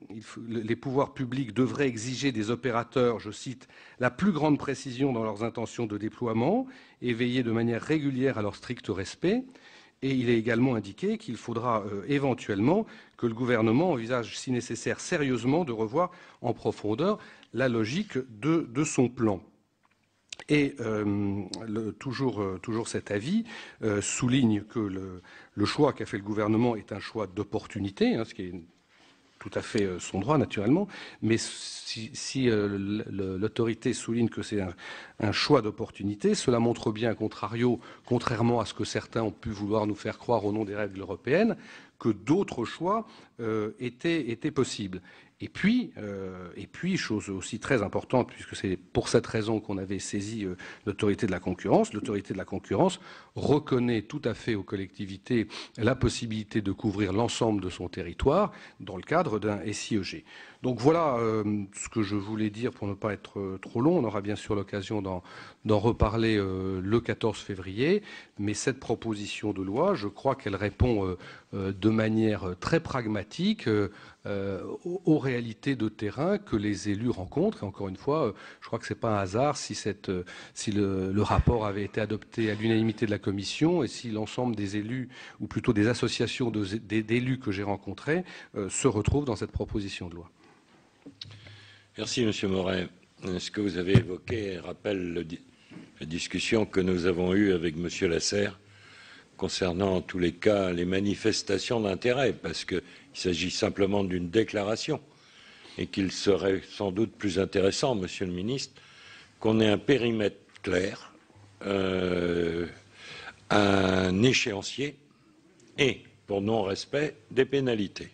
les pouvoirs publics devraient exiger des opérateurs, je cite, la plus grande précision dans leurs intentions de déploiement et veiller de manière régulière à leur strict respect. Et il est également indiqué qu'il faudra éventuellement que le gouvernement envisage, si nécessaire, sérieusement de revoir en profondeur la logique de son plan. Et toujours cet avis souligne que le choix qu'a fait le gouvernement est un choix d'opportunité, ce qui est tout à fait son droit naturellement, mais si l'autorité souligne que c'est un choix d'opportunité, cela montre bien, à contrario, contrairement à ce que certains ont pu vouloir nous faire croire au nom des règles européennes, que d'autres choix étaient possibles. Et puis, chose aussi très importante, puisque c'est pour cette raison qu'on avait saisi l'autorité de la concurrence reconnaît tout à fait aux collectivités la possibilité de couvrir l'ensemble de son territoire dans le cadre d'un SIEG. Donc voilà ce que je voulais dire pour ne pas être trop long. On aura bien sûr l'occasion d'en reparler le 14 février. Mais cette proposition de loi, je crois qu'elle répond de manière très pragmatique aux réalités de terrain que les élus rencontrent. Et encore une fois, je crois que ce n'est pas un hasard si le rapport avait été adopté à l'unanimité de la Commission et si l'ensemble des élus, ou plutôt des associations d'élus que j'ai rencontrés, se retrouvent dans cette proposition de loi. Merci, M. Moret. Ce que vous avez évoqué rappelle la discussion que nous avons eue avec M. Lasserre concernant, en tous les cas, les manifestations d'intérêt, parce qu'il s'agit simplement d'une déclaration et qu'il serait sans doute plus intéressant, Monsieur le Ministre, qu'on ait un périmètre clair, un échéancier et, pour non-respect, des pénalités.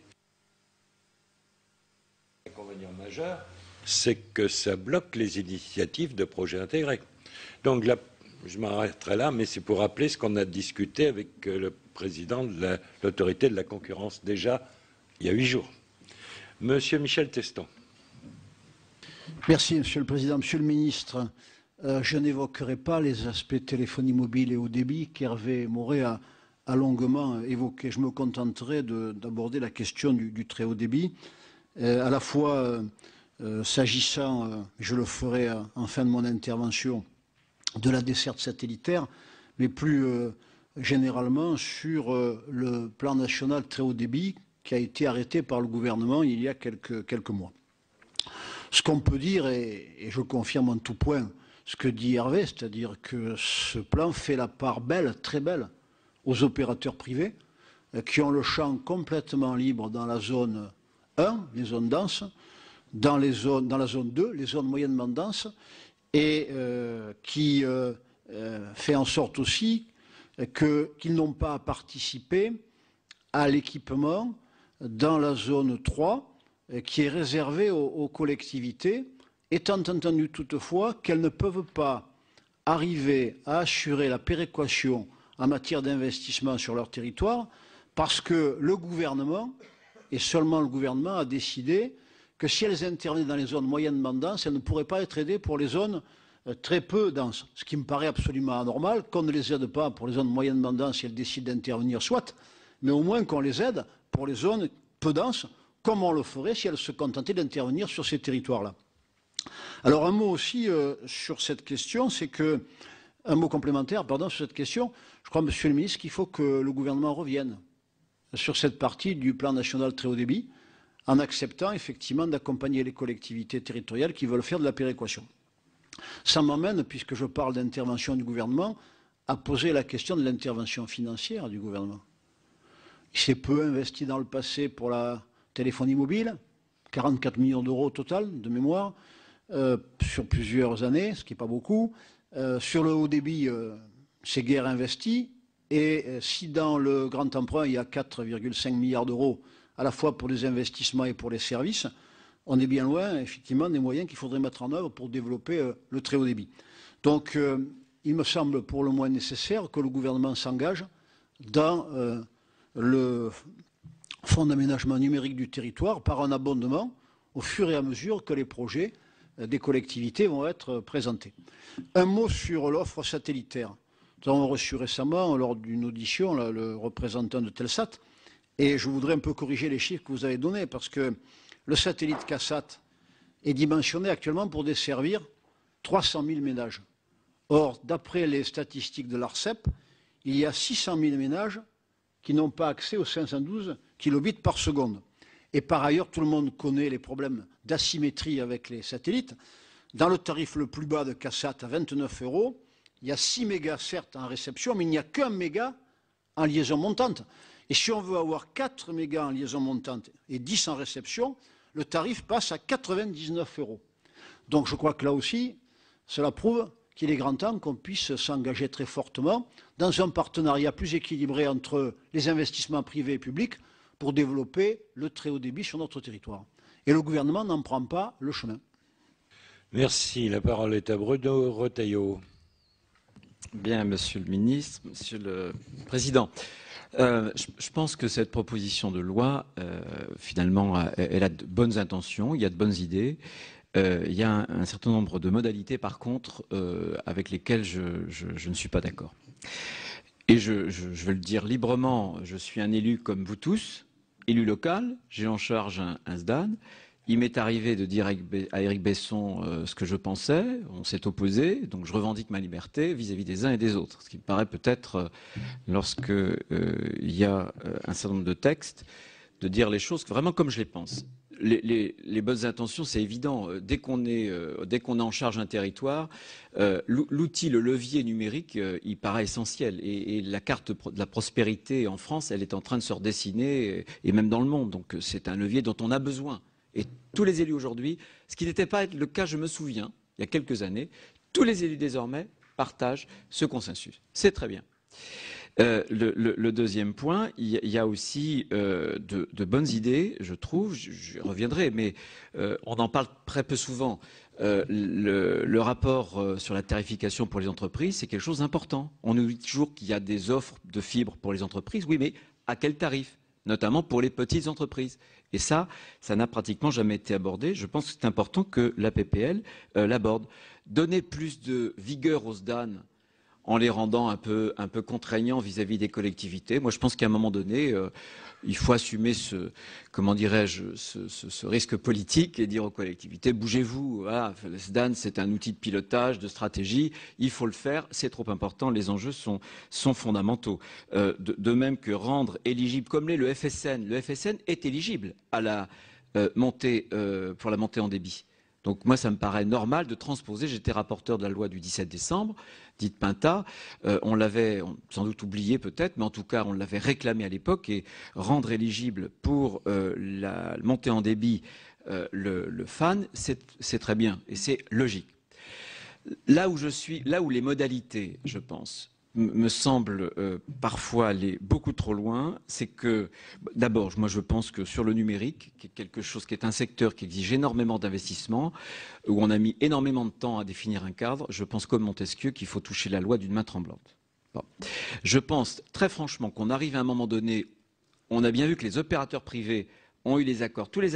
L'inconvénient majeur, c'est que ça bloque les initiatives de projets intégrés. Donc là, je m'arrêterai là, mais c'est pour rappeler ce qu'on a discuté avec le président de l'autorité de la concurrence déjà il y a 8 jours. Monsieur Michel Teston. Merci, Monsieur le Président. Monsieur le Ministre, je n'évoquerai pas les aspects téléphonie mobile et haut débit qu'Hervé Moret a longuement évoqué. Je me contenterai d'aborder la question du très haut débit, à la fois s'agissant, je le ferai en fin de mon intervention, de la desserte satellitaire, mais plus généralement sur le plan national très haut débit qui a été arrêté par le gouvernement il y a quelques mois. Ce qu'on peut dire, et je confirme en tout point ce que dit Hervé, c'est-à-dire que ce plan fait la part belle, très belle, aux opérateurs privés qui ont le champ complètement libre dans la zone 1, les zones denses, dans la zone 2, les zones moyennement denses, et qui fait en sorte aussi qu'ils n'ont pas à participer à l'équipement dans la zone 3, qui est réservée aux collectivités étant entendu toutefois qu'elles ne peuvent pas arriver à assurer la péréquation en matière d'investissement sur leur territoire parce que le gouvernement, et seulement le gouvernement, a décidé que si elles intervenaient dans les zones moyennement denses, elles ne pourraient pas être aidées pour les zones très peu denses. Ce qui me paraît absolument anormal, qu'on ne les aide pas pour les zones moyennement denses si elles décident d'intervenir, soit, mais au moins qu'on les aide pour les zones peu denses, comme on le ferait si elles se contentaient d'intervenir sur ces territoires-là. Alors un mot aussi sur cette question, c'est que, un mot complémentaire, pardon, sur cette question, je crois, Monsieur le Ministre, qu'il faut que le gouvernement revienne sur cette partie du plan national très haut débit, en acceptant effectivement d'accompagner les collectivités territoriales qui veulent faire de la péréquation. Ça m'amène, puisque je parle d'intervention du gouvernement, à poser la question de l'intervention financière du gouvernement. Il s'est peu investi dans le passé pour la téléphonie mobile, 44 millions d'euros au total, de mémoire, sur plusieurs années, ce qui n'est pas beaucoup. Sur le haut débit, c'est guère investi. Et si dans le grand emprunt, il y a 4,5 milliards d'euros, à la fois pour les investissements et pour les services, on est bien loin, effectivement, des moyens qu'il faudrait mettre en œuvre pour développer le très haut débit. Donc, il me semble pour le moins nécessaire que le gouvernement s'engage dans le fonds d'aménagement numérique du territoire par un abondement au fur et à mesure que les projets des collectivités vont être présentés. Un mot sur l'offre satellitaire. Nous avons reçu récemment, lors d'une audition, là, le représentant de Telsat, et je voudrais un peu corriger les chiffres que vous avez donnés, parce que le satellite CASAT est dimensionné actuellement pour desservir 300 000 ménages. Or, d'après les statistiques de l'ARCEP, il y a 600 000 ménages qui n'ont pas accès aux 512 kilobits par seconde. Et par ailleurs, tout le monde connaît les problèmes d'asymétrie avec les satellites. Dans le tarif le plus bas de CASAT à 29 €, il y a 6 mégas certes en réception, mais il n'y a qu'un méga en liaison montante. Et si on veut avoir 4 mégas en liaison montante et 10 en réception, le tarif passe à 99 €. Donc je crois que là aussi, cela prouve qu'il est grand temps qu'on puisse s'engager très fortement dans un partenariat plus équilibré entre les investissements privés et publics pour développer le très haut débit sur notre territoire. Et le gouvernement n'en prend pas le chemin. Merci. La parole est à Bruno Retailleau. Bien, Monsieur le Ministre, Monsieur le Président. Je pense que cette proposition de loi, finalement, elle a de bonnes intentions, il y a de bonnes idées. Il y a un certain nombre de modalités, par contre, avec lesquelles je ne suis pas d'accord. Et je veux le dire librement, je suis un élu comme vous tous, élu local, j'ai en charge un SDAN. Il m'est arrivé de dire à Éric Besson ce que je pensais, on s'est opposé, donc je revendique ma liberté vis-à-vis des uns et des autres. Ce qui me paraît peut-être, lorsque il y a un certain nombre de textes, de dire les choses vraiment comme je les pense. Les bonnes intentions, c'est évident. Dès qu'on a en charge un territoire, l'outil, le levier numérique, il paraît essentiel. Et la carte de la prospérité en France, elle est en train de se redessiner, et même dans le monde. Donc c'est un levier dont on a besoin. Et tous les élus aujourd'hui, ce qui n'était pas le cas, je me souviens, il y a quelques années, tous les élus désormais partagent ce consensus. C'est très bien. Le deuxième point, il y a aussi de bonnes idées, je trouve, je reviendrai, mais on en parle très peu souvent. Le rapport sur la tarification pour les entreprises, c'est quelque chose d'important. On nous dit toujours qu'il y a des offres de fibres pour les entreprises, oui, mais à quel tarif ? Notamment pour les petites entreprises. Et ça n'a pratiquement jamais été abordé. Je pense que c'est important que la PPL l'aborde. Donner plus de vigueur aux SDAN en les rendant un peu contraignants vis-à-vis des collectivités. Moi, je pense qu'à un moment donné, il faut assumer ce risque politique et dire aux collectivités, bougez-vous. Voilà, le SDAN, c'est un outil de pilotage, de stratégie. Il faut le faire. C'est trop important. Les enjeux sont fondamentaux. De même que rendre éligible, comme l'est le FSN. Le FSN est éligible à la montée pour la montée en débit. Donc moi, ça me paraît normal de transposer. J'étais rapporteur de la loi du 17 décembre, dite Pinta. On l'avait sans doute oublié peut-être, mais en tout cas, on l'avait réclamé à l'époque. Et rendre éligible pour la montée en débit le FAN, c'est très bien et c'est logique. Là où les modalités, je pense, me semble parfois aller beaucoup trop loin, c'est que, d'abord, moi je pense que sur le numérique, qui est quelque chose qui est un secteur qui exige énormément d'investissement, où on a mis énormément de temps à définir un cadre, je pense comme Montesquieu qu'il faut toucher la loi d'une main tremblante. Bon. Je pense très franchement qu'on arrive à un moment donné, on a bien vu que les opérateurs privés ont eu les accords. Tous les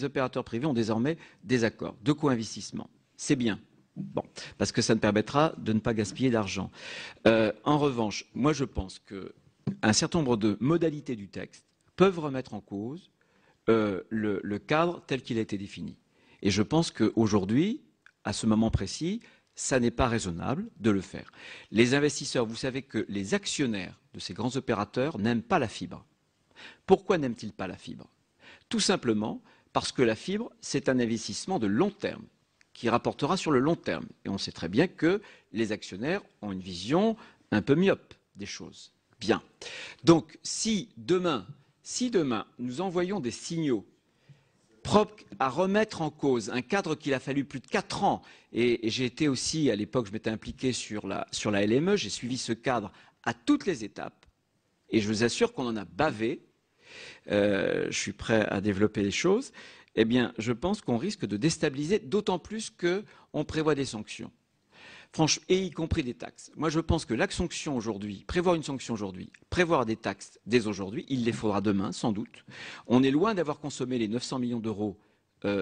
opérateurs privés ont désormais des accords de co-investissement. C'est bien. Bon, parce que ça nous permettra de ne pas gaspiller d'argent. En revanche, moi je pense qu'un certain nombre de modalités du texte peuvent remettre en cause le cadre tel qu'il a été défini. Et je pense qu'aujourd'hui, à ce moment précis, ça n'est pas raisonnable de le faire. Les investisseurs, vous savez que les actionnaires de ces grands opérateurs n'aiment pas la fibre. Pourquoi n'aiment-ils pas la fibre? Tout simplement parce que la fibre, c'est un investissement de long terme, qui rapportera sur le long terme. Et on sait très bien que les actionnaires ont une vision un peu myope des choses. Bien. Donc, si demain, nous envoyons des signaux propres à remettre en cause un cadre qu'il a fallu plus de 4 ans, et j'ai été aussi, à l'époque, je m'étais impliqué sur la LME, j'ai suivi ce cadre à toutes les étapes, et je vous assure qu'on en a bavé, je suis prêt à développer les choses, eh bien, je pense qu'on risque de déstabiliser, d'autant plus qu'on prévoit des sanctions. Franchement, et y compris des taxes. Moi, je pense que la sanction aujourd'hui, prévoir une sanction aujourd'hui, prévoir des taxes dès aujourd'hui, il les faudra demain, sans doute. On est loin d'avoir consommé les 900 millions d'euros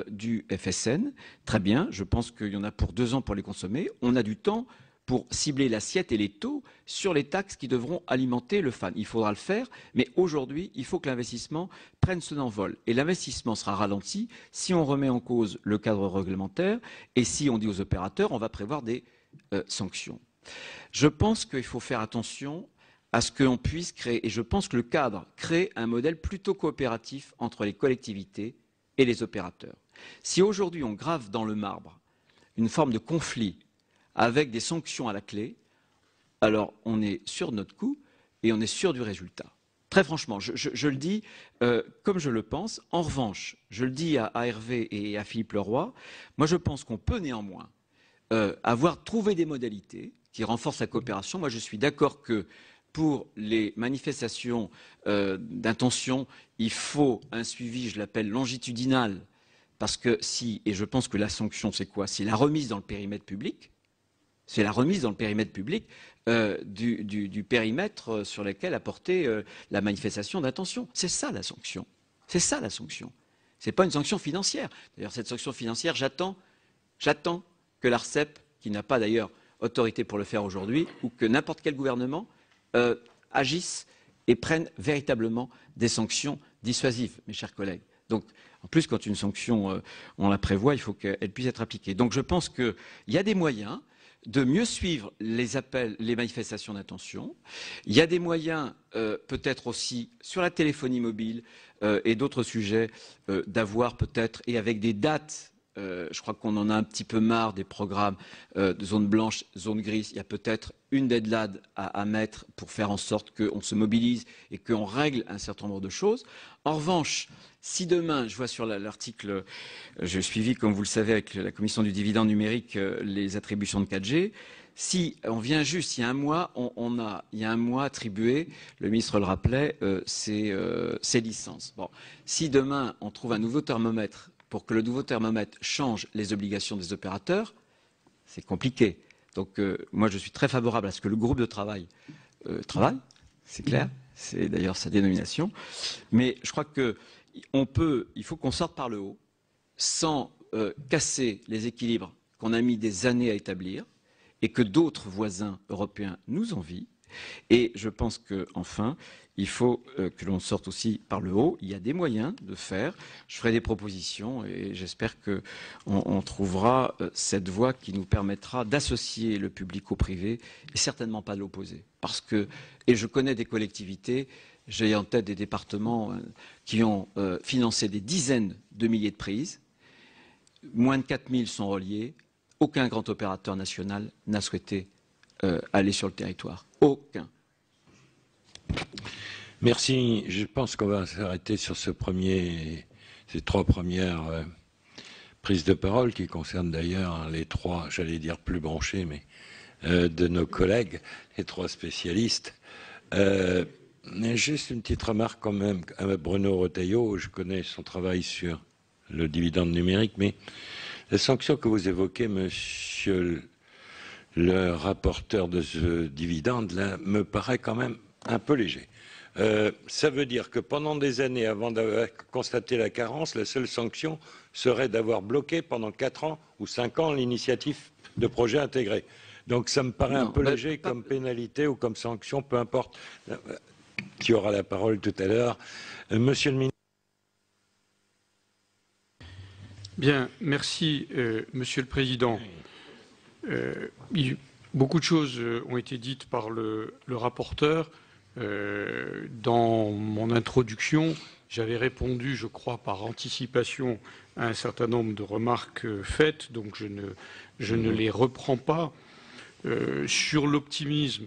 du FSN. Très bien, je pense qu'il y en a pour 2 ans pour les consommer. On a du temps pour cibler l'assiette et les taux sur les taxes qui devront alimenter le FAN. Il faudra le faire, mais aujourd'hui, il faut que l'investissement prenne son envol. Et l'investissement sera ralenti si on remet en cause le cadre réglementaire et si on dit aux opérateurs, on va prévoir des sanctions. Je pense qu'il faut faire attention à ce qu'on puisse créer, et je pense que le cadre crée un modèle plutôt coopératif entre les collectivités et les opérateurs. Si aujourd'hui on grave dans le marbre une forme de conflit avec des sanctions à la clé, alors on est sûr de notre coup et on est sûr du résultat. Très franchement, je le dis comme je le pense. En revanche, je le dis à Hervé et à Philippe Leroy, moi je pense qu'on peut néanmoins avoir trouvé des modalités qui renforcent la coopération. Moi je suis d'accord que pour les manifestations d'intention, il faut un suivi, je l'appelle longitudinal, parce que si, et je pense que la sanction c'est quoi? C'est la remise dans le périmètre public. C'est la remise dans le périmètre public du périmètre sur lequel a porté la manifestation d'intention. C'est ça la sanction. C'est ça la sanction. Ce n'est pas une sanction financière. D'ailleurs, cette sanction financière, j'attends que l'ARCEP, qui n'a pas d'ailleurs autorité pour le faire aujourd'hui, ou que n'importe quel gouvernement agisse et prenne véritablement des sanctions dissuasives, mes chers collègues. Donc, en plus, quand une sanction, on la prévoit, il faut qu'elle puisse être appliquée. Donc, je pense qu'il y a des moyens de mieux suivre les appels, les manifestations d'intention. Il y a des moyens, peut-être aussi, sur la téléphonie mobile et d'autres sujets, d'avoir peut-être, et avec des dates, je crois qu'on en a un petit peu marre des programmes de zone blanche, zone grise. Il y a peut-être une deadline à mettre pour faire en sorte qu'on se mobilise et qu'on règle un certain nombre de choses. En revanche, si demain, je vois sur l'article, j'ai suivi, comme vous le savez, avec la commission du dividende numérique, les attributions de 4G, si on vient juste, il y a un mois, il y a un mois attribué, le ministre le rappelait, ces licences. Bon, si demain, on trouve un nouveau thermomètre pour que le nouveau thermomètre change les obligations des opérateurs, c'est compliqué. Donc, moi, je suis très favorable à ce que le groupe de travail travaille, c'est clair, c'est d'ailleurs sa dénomination, mais je crois que il faut qu'on sorte par le haut, sans casser les équilibres qu'on a mis des années à établir, et que d'autres voisins européens nous envient. Et je pense qu'enfin, il faut que l'on sorte aussi par le haut. Il y a des moyens de faire. Je ferai des propositions et j'espère qu'on trouvera cette voie qui nous permettra d'associer le public au privé et certainement pas de l'opposer. Parce que, et je connais des collectivités, j'ai en tête des départements qui ont financé des dizaines de milliers de prises. Moins de 4000 sont reliés. Aucun grand opérateur national n'a souhaité aller sur le territoire. Aucun. Merci. Je pense qu'on va s'arrêter sur ces 3 premières prises de parole qui concernent d'ailleurs les 3, j'allais dire plus branchés, mais de nos collègues, les trois spécialistes. Juste une petite remarque quand même à Bruno Retailleau. Je connais son travail sur le dividende numérique, mais la sanction que vous évoquez, monsieur le rapporteur de ce dividende-là, me paraît quand même un peu léger. Ça veut dire que pendant des années, avant d'avoir constaté la carence, la seule sanction serait d'avoir bloqué pendant 4 ans ou 5 ans l'initiative de projet intégré. Donc ça me paraît un peu léger comme pénalité ou comme sanction, peu importe. Qui aura la parole tout à l'heure. Monsieur le ministre. Bien, merci, Monsieur le Président. Beaucoup de choses ont été dites par le rapporteur. Dans mon introduction, j'avais répondu, je crois, par anticipation à un certain nombre de remarques faites, donc je ne les reprends pas. Sur l'optimisme,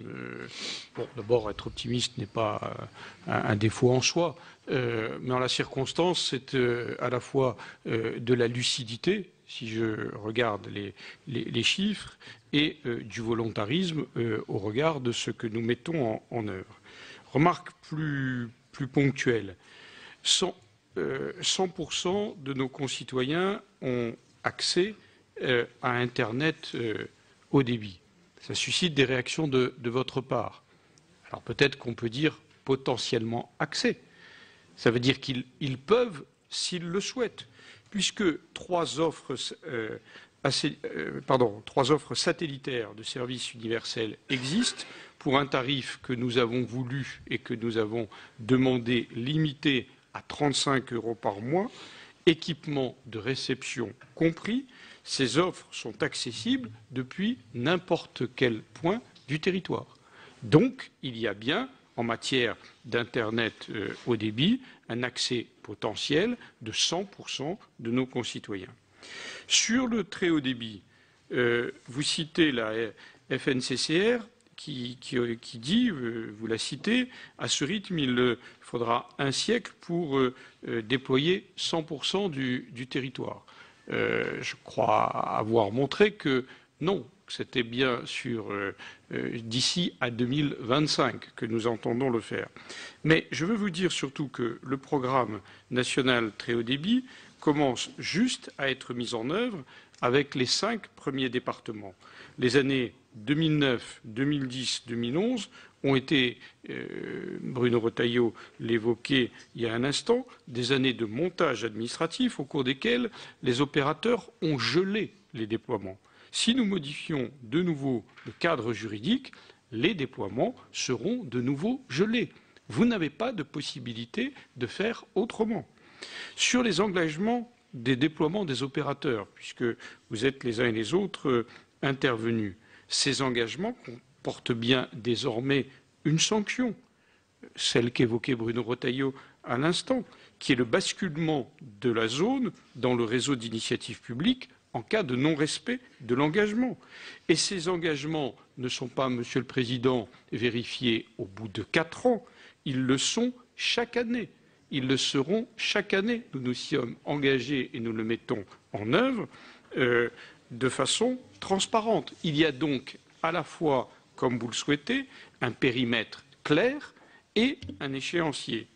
bon, d'abord, être optimiste n'est pas un défaut en soi, mais en la circonstance, c'est à la fois de la lucidité, si je regarde les chiffres, et du volontarisme au regard de ce que nous mettons en œuvre. Remarque plus ponctuelle. 100% de nos concitoyens ont accès à Internet haut débit. Ça suscite des réactions de votre part. Alors peut-être qu'on peut dire potentiellement accès. Ça veut dire qu'ils peuvent s'ils le souhaitent, puisque trois offres satellitaires de services universels existent pour un tarif que nous avons voulu et que nous avons demandé limité à 35 € par mois, équipement de réception compris. Ces offres sont accessibles depuis n'importe quel point du territoire. Donc, il y a bien, en matière d'Internet haut débit, un accès potentiel de 100% de nos concitoyens. Sur le très haut débit, vous citez la FNCCR qui dit, vous la citez, à ce rythme, il faudra un siècle pour déployer 100% du territoire. Je crois avoir montré que non, c'était bien sur d'ici à 2025 que nous entendons le faire. Mais je veux vous dire surtout que le programme national très haut débit commence juste à être mis en œuvre avec les 5 premiers départements. Les années 2009, 2010, 2011 ont été, Bruno Retailleau l'évoquait il y a un instant, des années de montage administratif au cours desquelles les opérateurs ont gelé les déploiements. Si nous modifions de nouveau le cadre juridique, les déploiements seront de nouveau gelés. Vous n'avez pas de possibilité de faire autrement. Sur les engagements des déploiements des opérateurs, puisque vous êtes les uns et les autres intervenus, ces engagements portent bien désormais une sanction, celle qu'évoquait Bruno Retailleau à l'instant, qui est le basculement de la zone dans le réseau d'initiative publique en cas de non-respect de l'engagement. Et ces engagements ne sont pas, Monsieur le Président, vérifiés au bout de 4 ans, ils le sont chaque année. Ils le seront chaque année. Nous nous sommes engagés et nous le mettons en œuvre de façon transparente. Il y a donc à la fois, comme vous le souhaitez, un périmètre clair et un échéancier.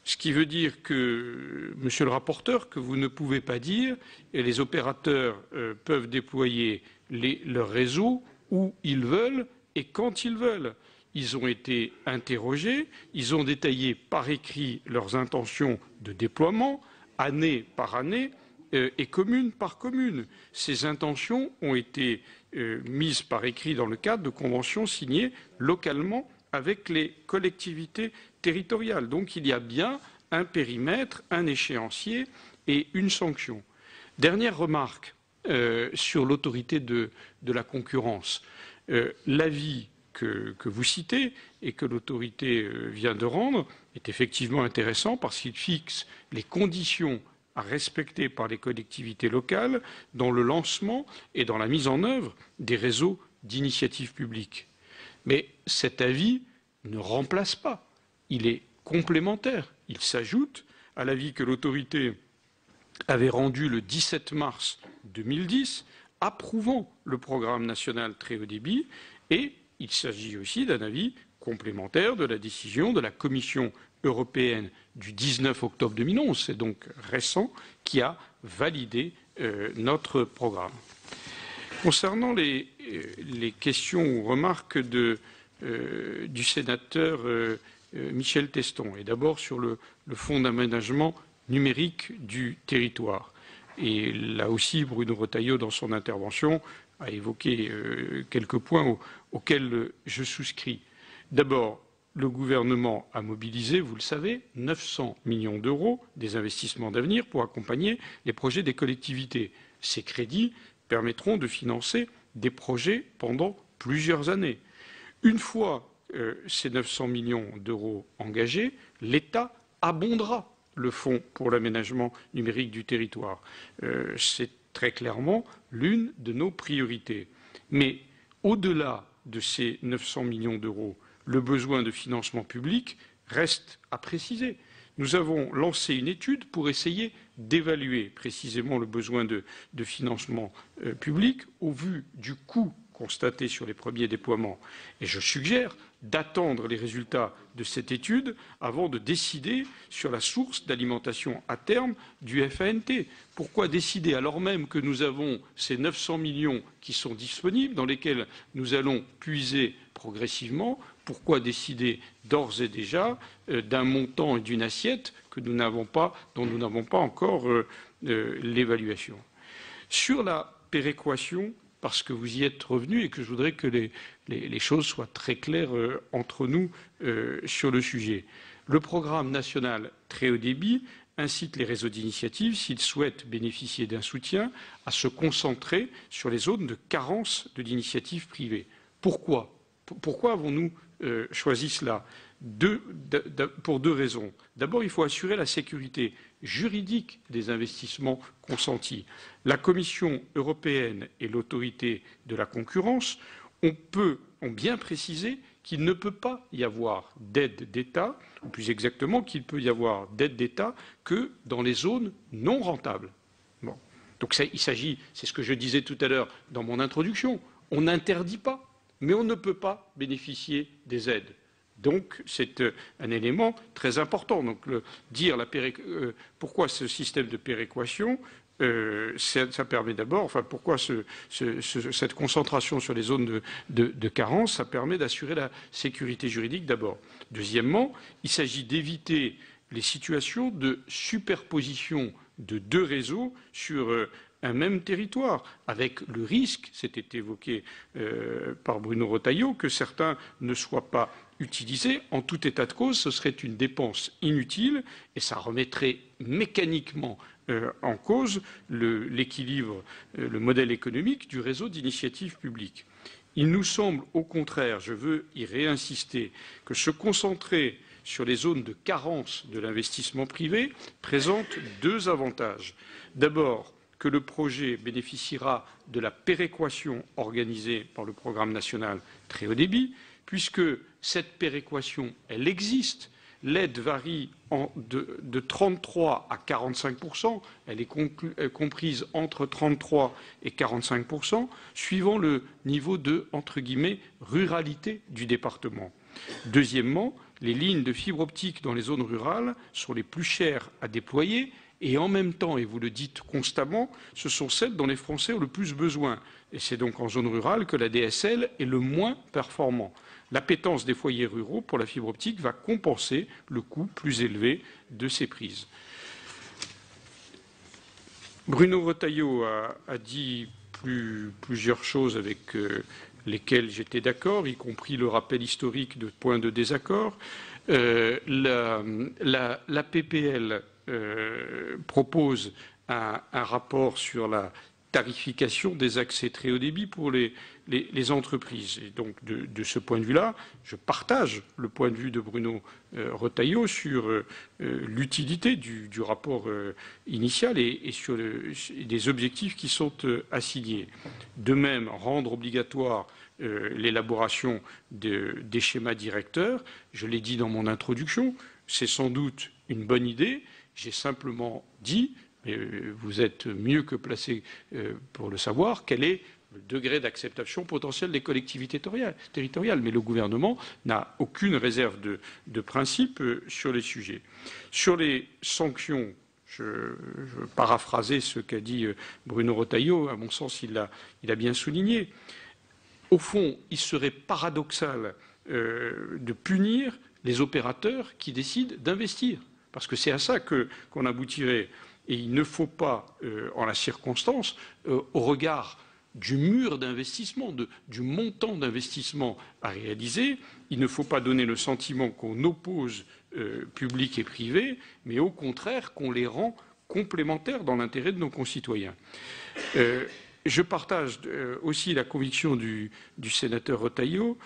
Ce qui veut dire que, Monsieur le rapporteur, que vous ne pouvez pas dire et les opérateurs peuvent déployer leur réseau où ils veulent et quand ils veulent. Ils ont été interrogés, ils ont détaillé par écrit leurs intentions de déploiement, année par année et commune par commune. Ces intentions ont été mises par écrit dans le cadre de conventions signées localement avec les collectivités territoriales. Donc il y a bien un périmètre, un échéancier et une sanction. Dernière remarque sur l'autorité de la concurrence. L'avis que vous citez et que l'autorité vient de rendre est effectivement intéressant parce qu'il fixe les conditions à respecter par les collectivités locales dans le lancement et dans la mise en œuvre des réseaux d'initiative publique. Mais cet avis ne remplace pas, il est complémentaire, il s'ajoute à l'avis que l'autorité avait rendu le 17 mars 2010 approuvant le programme national très haut débit, et il s'agit aussi d'un avis complémentaire de la décision de la Commission européenne du 19 octobre 2011, c'est donc récent, qui a validé notre programme. Concernant les questions ou remarques du sénateur Michel Teston, et d'abord sur le fonds d'aménagement numérique du territoire. Et là aussi, Bruno Retailleau, dans son intervention, a évoqué quelques points auxquels je souscris. D'abord, le gouvernement a mobilisé, vous le savez, 900 millions d'euros des investissements d'avenir pour accompagner les projets des collectivités. Ces crédits permettront de financer des projets pendant plusieurs années. Une fois ces 900 millions d'euros engagés, l'État abondera le fonds pour l'aménagement numérique du territoire. C'est très clairement l'une de nos priorités. Mais au-delà de ces 900 millions d'euros, le besoin de financement public reste à préciser. Nous avons lancé une étude pour essayer d'évaluer précisément le besoin de financement public au vu du coût constaté sur les premiers déploiements. Et je suggère d'attendre les résultats de cette étude avant de décider sur la source d'alimentation à terme du FANT. Pourquoi décider alors même que nous avons ces 900 millions qui sont disponibles, dans lesquels nous allons puiser progressivement? Pourquoi décider d'ores et déjà d'un montant et d'une assiette dont nous n'avons pas encore l'évaluation? Sur la péréquation, parce que vous y êtes revenu et que je voudrais que les choses soient très claires entre nous sur le sujet. Le programme national très haut débit incite les réseaux d'initiative, s'ils souhaitent bénéficier d'un soutien, à se concentrer sur les zones de carence de l'initiative privée. Pourquoi avons-nous choisi cela? Pour deux raisons. D'abord, il faut assurer la sécurité juridique des investissements consentis. La Commission européenne et l'autorité de la concurrence ont bien précisé qu'il ne peut pas y avoir d'aide d'État, ou plus exactement qu'il peut y avoir d'aide d'État que dans les zones non rentables. Bon. Donc il s'agit, c'est ce que je disais tout à l'heure dans mon introduction, on n'interdit pas, mais on ne peut pas bénéficier des aides. Donc c'est un élément très important. Donc pourquoi ce système de péréquation ça permet d'abord, enfin pourquoi cette concentration sur les zones de carence, ça permet d'assurer la sécurité juridique d'abord. Deuxièmement, il s'agit d'éviter les situations de superposition de deux réseaux sur un même territoire, avec le risque, c'était évoqué par Bruno Retailleau, que certains ne soient pas utilisés. En tout état de cause, ce serait une dépense inutile et ça remettrait mécaniquement en cause l'équilibre, le modèle économique du réseau d'initiative publique. Il nous semble au contraire, je veux y réinsister, que se concentrer sur les zones de carence de l'investissement privé présente deux avantages. D'abord, que le projet bénéficiera de la péréquation organisée par le programme national très haut débit, puisque cette péréquation, elle existe. L'aide varie de 33 à 45%, elle est comprise entre 33 et 45%, suivant le niveau de, entre guillemets, ruralité du département. Deuxièmement, les lignes de fibre optique dans les zones rurales sont les plus chères à déployer et en même temps, et vous le dites constamment, ce sont celles dont les Français ont le plus besoin. Et c'est donc en zone rurale que la DSL est le moins performant. L'appétence des foyers ruraux pour la fibre optique va compenser le coût plus élevé de ces prises. Bruno Retailleau a dit plusieurs choses avec lesquelles j'étais d'accord, y compris le rappel historique de points de désaccord. La PPL propose un rapport sur la tarification des accès très haut débit pour les entreprises. Et donc, de ce point de vue-là, je partage le point de vue de Bruno Retailleau sur l'utilité du rapport initial et sur des objectifs qui sont assignés. De même, rendre obligatoire l'élaboration des schémas directeurs, je l'ai dit dans mon introduction, c'est sans doute une bonne idée. J'ai simplement dit mais vous êtes mieux que placé pour le savoir, quel est le degré d'acceptation potentiel des collectivités territoriales. Mais le gouvernement n'a aucune réserve de principe sur les sujets. Sur les sanctions, je paraphrasais ce qu'a dit Bruno Retailleau, à mon sens, il a bien souligné. Au fond, il serait paradoxal de punir les opérateurs qui décident d'investir, parce que c'est à ça qu'on aboutirait. Et il ne faut pas, en la circonstance, au regard du mur d'investissement, du montant d'investissement à réaliser, il ne faut pas donner le sentiment qu'on oppose public et privé, mais au contraire qu'on les rend complémentaires dans l'intérêt de nos concitoyens. Je partage aussi la conviction du sénateur Retailleau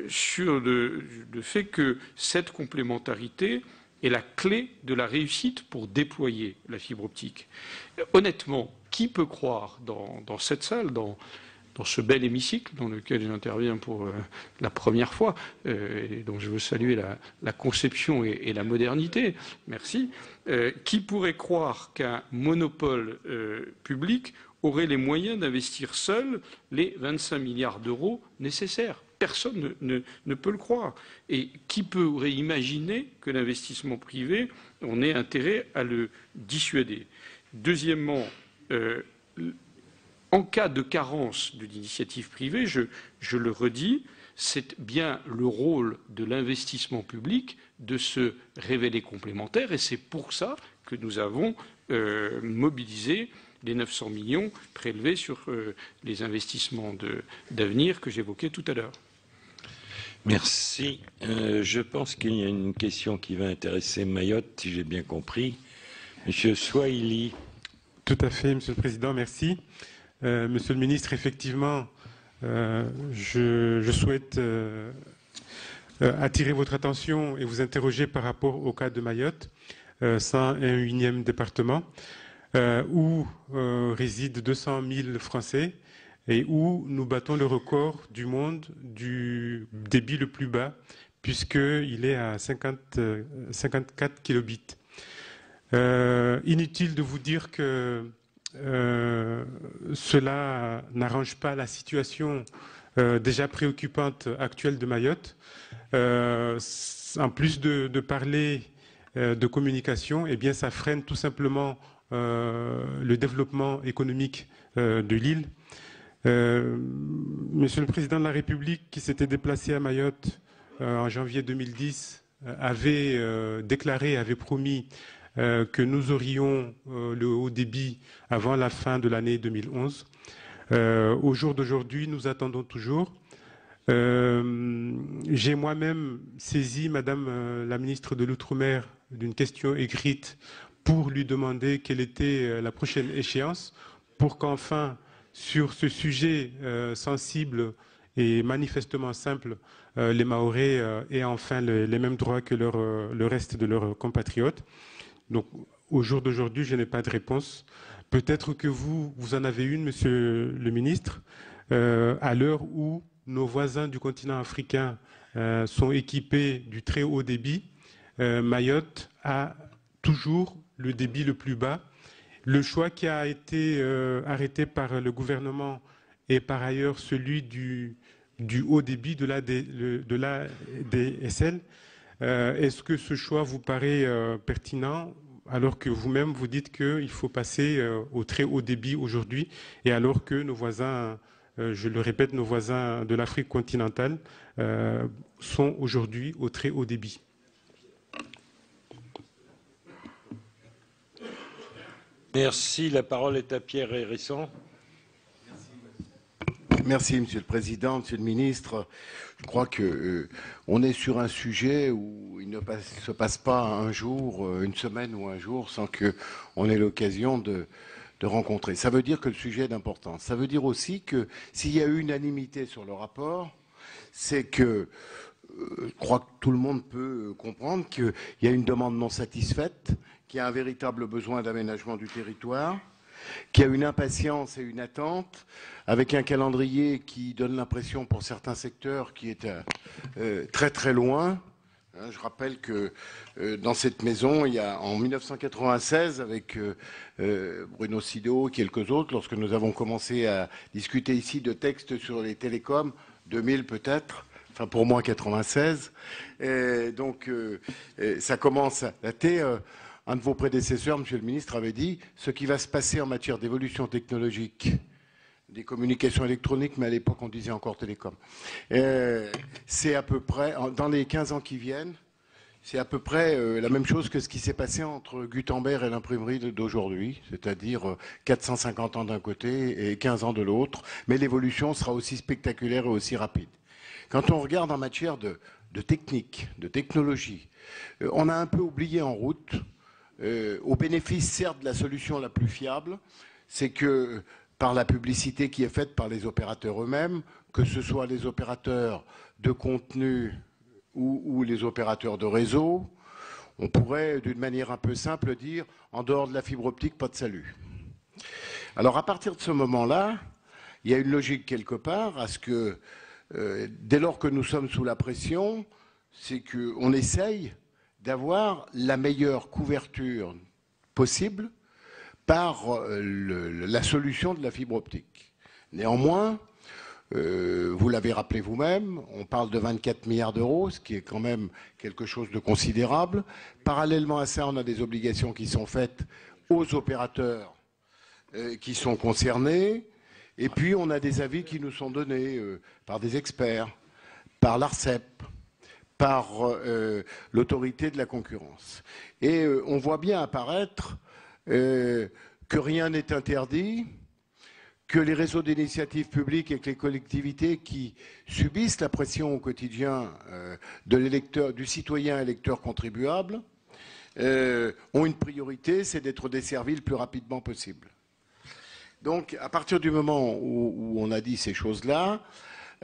sur le fait que cette complémentarité est la clé de la réussite pour déployer la fibre optique. Honnêtement, qui peut croire dans cette salle, dans ce bel hémicycle dans lequel j'interviens pour la première fois, et dont je veux saluer la conception et la modernité, merci, qui pourrait croire qu'un monopole public aurait les moyens d'investir seul les 25 milliards d'euros nécessaires? Personne ne peut le croire. Et qui pourrait imaginer que l'investissement privé, on ait intérêt à le dissuader? Deuxièmement, en cas de carence de l'initiative privée, je le redis, c'est bien le rôle de l'investissement public de se révéler complémentaire, et c'est pour ça que nous avons mobilisé les 900 millions prélevés sur les investissements d'avenir que j'évoquais tout à l'heure. Merci. Je pense qu'il y a une question qui va intéresser Mayotte, si j'ai bien compris. Monsieur Swahili. Tout à fait, Monsieur le Président, merci. Monsieur le Ministre, effectivement, je souhaite attirer votre attention et vous interroger par rapport au cas de Mayotte, 101e département, où résident 200 000 Français et où nous battons le record du monde du débit le plus bas, puisqu'il est à 54 kilobits. Inutile de vous dire que cela n'arrange pas la situation déjà préoccupante actuelle de Mayotte. En plus de parler de communication, eh bien, ça freine tout simplement le développement économique de l'île. Monsieur le Président de la République, qui s'était déplacé à Mayotte en janvier 2010, avait déclaré, avait promis que nous aurions le haut débit avant la fin de l'année 2011. Au jour d'aujourd'hui, nous attendons toujours. J'ai moi-même saisi Madame la ministre de l'Outre-mer d'une question écrite pour lui demander quelle était la prochaine échéance pour qu'enfin, sur ce sujet sensible et manifestement simple, les Mahorais aient enfin les mêmes droits que le reste de leurs compatriotes. Donc, au jour d'aujourd'hui, je n'ai pas de réponse. Peut-être que vous en avez une, Monsieur le Ministre, à l'heure où nos voisins du continent africain sont équipés du très haut débit. Mayotte a toujours le débit le plus bas. Le choix qui a été arrêté par le gouvernement est par ailleurs celui du haut débit de l'ADSL. Est-ce que ce choix vous paraît pertinent alors que vous-même vous dites qu'il faut passer au très haut débit aujourd'hui et alors que nos voisins, je le répète, nos voisins de l'Afrique continentale sont aujourd'hui au très haut débit? Merci. La parole est à Pierre Hérisson. Merci, Monsieur le Président, Monsieur le Ministre. Je crois qu'on est sur un sujet où il ne se passe pas un jour, une semaine ou un jour sans qu'on ait l'occasion de rencontrer. Ça veut dire que le sujet est d'importance. Ça veut dire aussi que s'il y a unanimité sur le rapport, c'est que je crois que tout le monde peut comprendre qu'il y a une demande non satisfaite, qu'il y a un véritable besoin d'aménagement du territoire, qu'il y a une impatience et une attente, avec un calendrier qui donne l'impression pour certains secteurs qui est très très loin, Je rappelle que dans cette maison, il y a en 1996, avec Bruno Sido et quelques autres, lorsque nous avons commencé à discuter ici de textes sur les télécoms, 2000 peut-être, enfin pour moi 96, donc ça commence à dater. Un de vos prédécesseurs, Monsieur le Ministre, avait dit ce qui va se passer en matière d'évolution technologique des communications électroniques, mais à l'époque on disait encore télécom. C'est à peu près, dans les 15 ans qui viennent, c'est à peu près la même chose que ce qui s'est passé entre Gutenberg et l'imprimerie d'aujourd'hui, c'est-à-dire 450 ans d'un côté et 15 ans de l'autre, mais l'évolution sera aussi spectaculaire et aussi rapide. Quand on regarde en matière de technique, de technologie, on a un peu oublié en route, au bénéfice certes de la solution la plus fiable, c'est que par la publicité qui est faite par les opérateurs eux-mêmes, que ce soit les opérateurs de contenu ou les opérateurs de réseau, on pourrait d'une manière un peu simple dire en dehors de la fibre optique, pas de salut. Alors à partir de ce moment-là, il y a une logique quelque part à ce que dès lors que nous sommes sous la pression, c'est qu'on essaye d'avoir la meilleure couverture possible par la solution de la fibre optique. Néanmoins, vous l'avez rappelé vous-même, on parle de 24 milliards d'euros, ce qui est quand même quelque chose de considérable. Parallèlement à ça, on a des obligations qui sont faites aux opérateurs qui sont concernés. Et puis, on a des avis qui nous sont donnés par des experts, par l'ARCEP, par l'autorité de la concurrence. Et on voit bien apparaître que rien n'est interdit, que les réseaux d'initiative publique et que les collectivités qui subissent la pression au quotidien de l'électeur, du citoyen électeur contribuable ont une priorité, c'est d'être desservis le plus rapidement possible. Donc, à partir du moment où on a dit ces choses-là,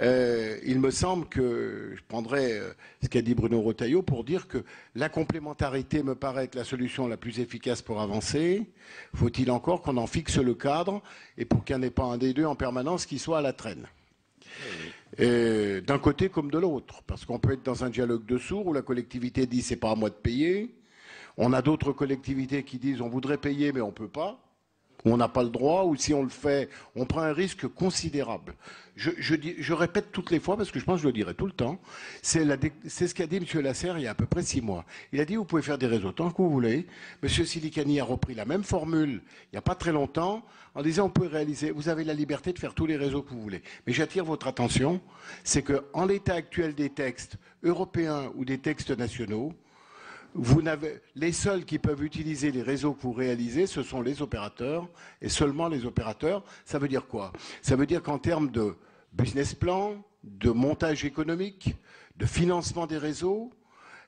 il me semble que je prendrais ce qu'a dit Bruno Retailleau pour dire que la complémentarité me paraît être la solution la plus efficace pour avancer. Faut-il encore qu'on en fixe le cadre et pour qu'il n'y en ait pas un des deux en permanence qui soit à la traîne. D'un côté comme de l'autre, parce qu'on peut être dans un dialogue de sourds où la collectivité dit c'est pas à moi de payer. On a d'autres collectivités qui disent on voudrait payer mais on peut pas. On n'a pas le droit, ou si on le fait, on prend un risque considérable. Je répète toutes les fois, parce que je pense que je le dirai tout le temps, c'est ce qu'a dit M. Lasserre il y a à peu près 6 mois. Il a dit, vous pouvez faire des réseaux tant que vous voulez. M. Silicani a repris la même formule il n'y a pas très longtemps, en disant, on peut réaliser, vous avez la liberté de faire tous les réseaux que vous voulez. Mais j'attire votre attention, c'est qu'en l'état actuel des textes européens ou des textes nationaux, les seuls qui peuvent utiliser les réseaux que vous réalisez, ce sont les opérateurs, et seulement les opérateurs. Ça veut dire quoi? Ça veut dire qu'en termes de business plan, de montage économique, de financement des réseaux,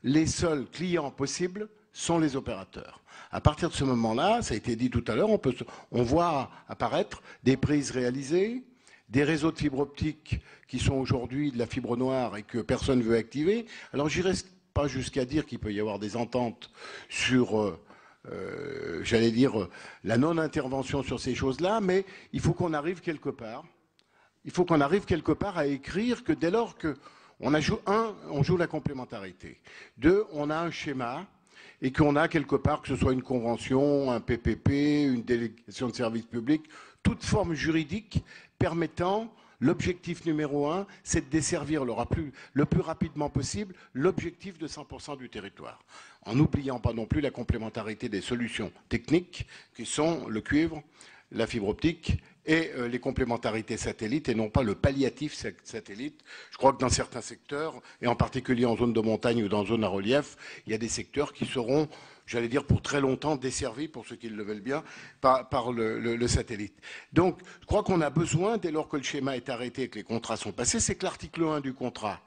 les seuls clients possibles sont les opérateurs. À partir de ce moment-là, ça a été dit tout à l'heure, on voit apparaître des prises réalisées, des réseaux de fibre optique qui sont aujourd'hui de la fibre noire et que personne ne veut activer. Alors j'irai pas jusqu'à dire qu'il peut y avoir des ententes sur, j'allais dire, la non-intervention sur ces choses-là, mais il faut qu'on arrive quelque part. Il faut qu'on arrive quelque part à écrire que dès lors qu'on on joue la complémentarité. 2, on a un schéma et qu'on a quelque part, que ce soit une convention, un PPP, une délégation de service public, toute forme juridique permettant. L'objectif numéro 1, c'est de desservir le plus rapidement possible l'objectif de 100% du territoire, en n'oubliant pas non plus la complémentarité des solutions techniques qui sont le cuivre, la fibre optique et les complémentarités satellites et non pas le palliatif satellite. Je crois que dans certains secteurs, et en particulier en zone de montagne ou dans zone à relief, il y a des secteurs qui seront, j'allais dire pour très longtemps, desservis, pour ceux qui le veulent bien, par le satellite. Donc, je crois qu'on a besoin, dès lors que le schéma est arrêté et que les contrats sont passés, c'est que l'article 1 du contrat,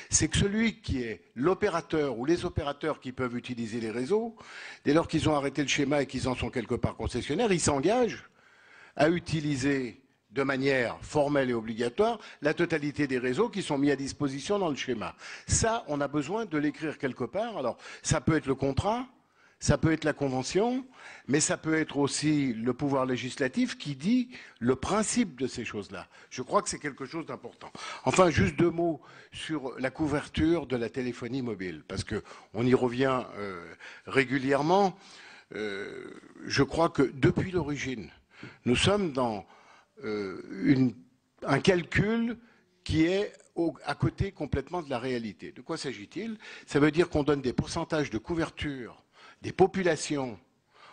c'est que celui qui est l'opérateur ou les opérateurs qui peuvent utiliser les réseaux, dès lors qu'ils ont arrêté le schéma et qu'ils en sont quelque part concessionnaires, ils s'engagent à utiliser de manière formelle et obligatoire la totalité des réseaux qui sont mis à disposition dans le schéma. Ça, on a besoin de l'écrire quelque part. Alors, ça peut être le contrat, ça peut être la Convention, mais ça peut être aussi le pouvoir législatif qui dit le principe de ces choses-là. Je crois que c'est quelque chose d'important. Enfin, juste 2 mots sur la couverture de la téléphonie mobile, parce qu'on y revient régulièrement. Je crois que depuis l'origine, nous sommes dans un calcul qui est à côté complètement de la réalité. De quoi s'agit-il? Ça veut dire qu'on donne des pourcentages de couverture des populations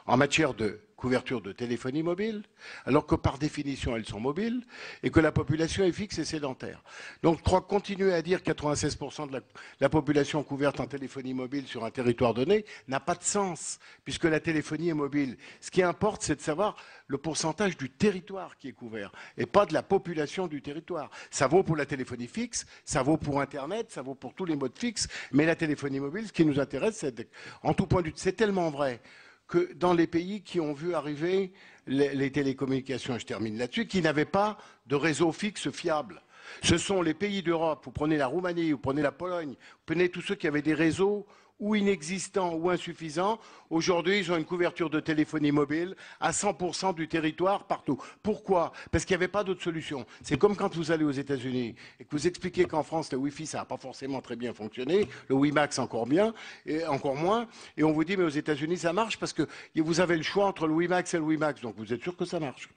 en matière de couverture de téléphonie mobile, alors que par définition elles sont mobiles, et que la population est fixe et sédentaire. Donc je crois que continuer à dire 96% de la population couverte en téléphonie mobile sur un territoire donné n'a pas de sens, puisque la téléphonie est mobile. Ce qui importe, c'est de savoir le pourcentage du territoire qui est couvert, et pas de la population du territoire. Ça vaut pour la téléphonie fixe, ça vaut pour Internet, ça vaut pour tous les modes fixes, mais la téléphonie mobile, ce qui nous intéresse, c'est en tout point de vue, c'est tellement vrai que dans les pays qui ont vu arriver les télécommunications, et je termine là-dessus, qui n'avaient pas de réseau fixe fiable. Ce sont les pays d'Europe, vous prenez la Roumanie, vous prenez la Pologne, vous prenez tous ceux qui avaient des réseaux ou inexistants ou insuffisants. Aujourd'hui, ils ont une couverture de téléphonie mobile à 100% du territoire partout. Pourquoi? Parce qu'il n'y avait pas d'autre solution. C'est comme quand vous allez aux États-Unis et que vous expliquez qu'en France, le Wi-Fi, ça n'a pas forcément très bien fonctionné, le WiMAX encore bien, et encore moins, et on vous dit, mais aux États-Unis, ça marche parce que vous avez le choix entre le WiMAX et le WiMAX, donc vous êtes sûr que ça marche.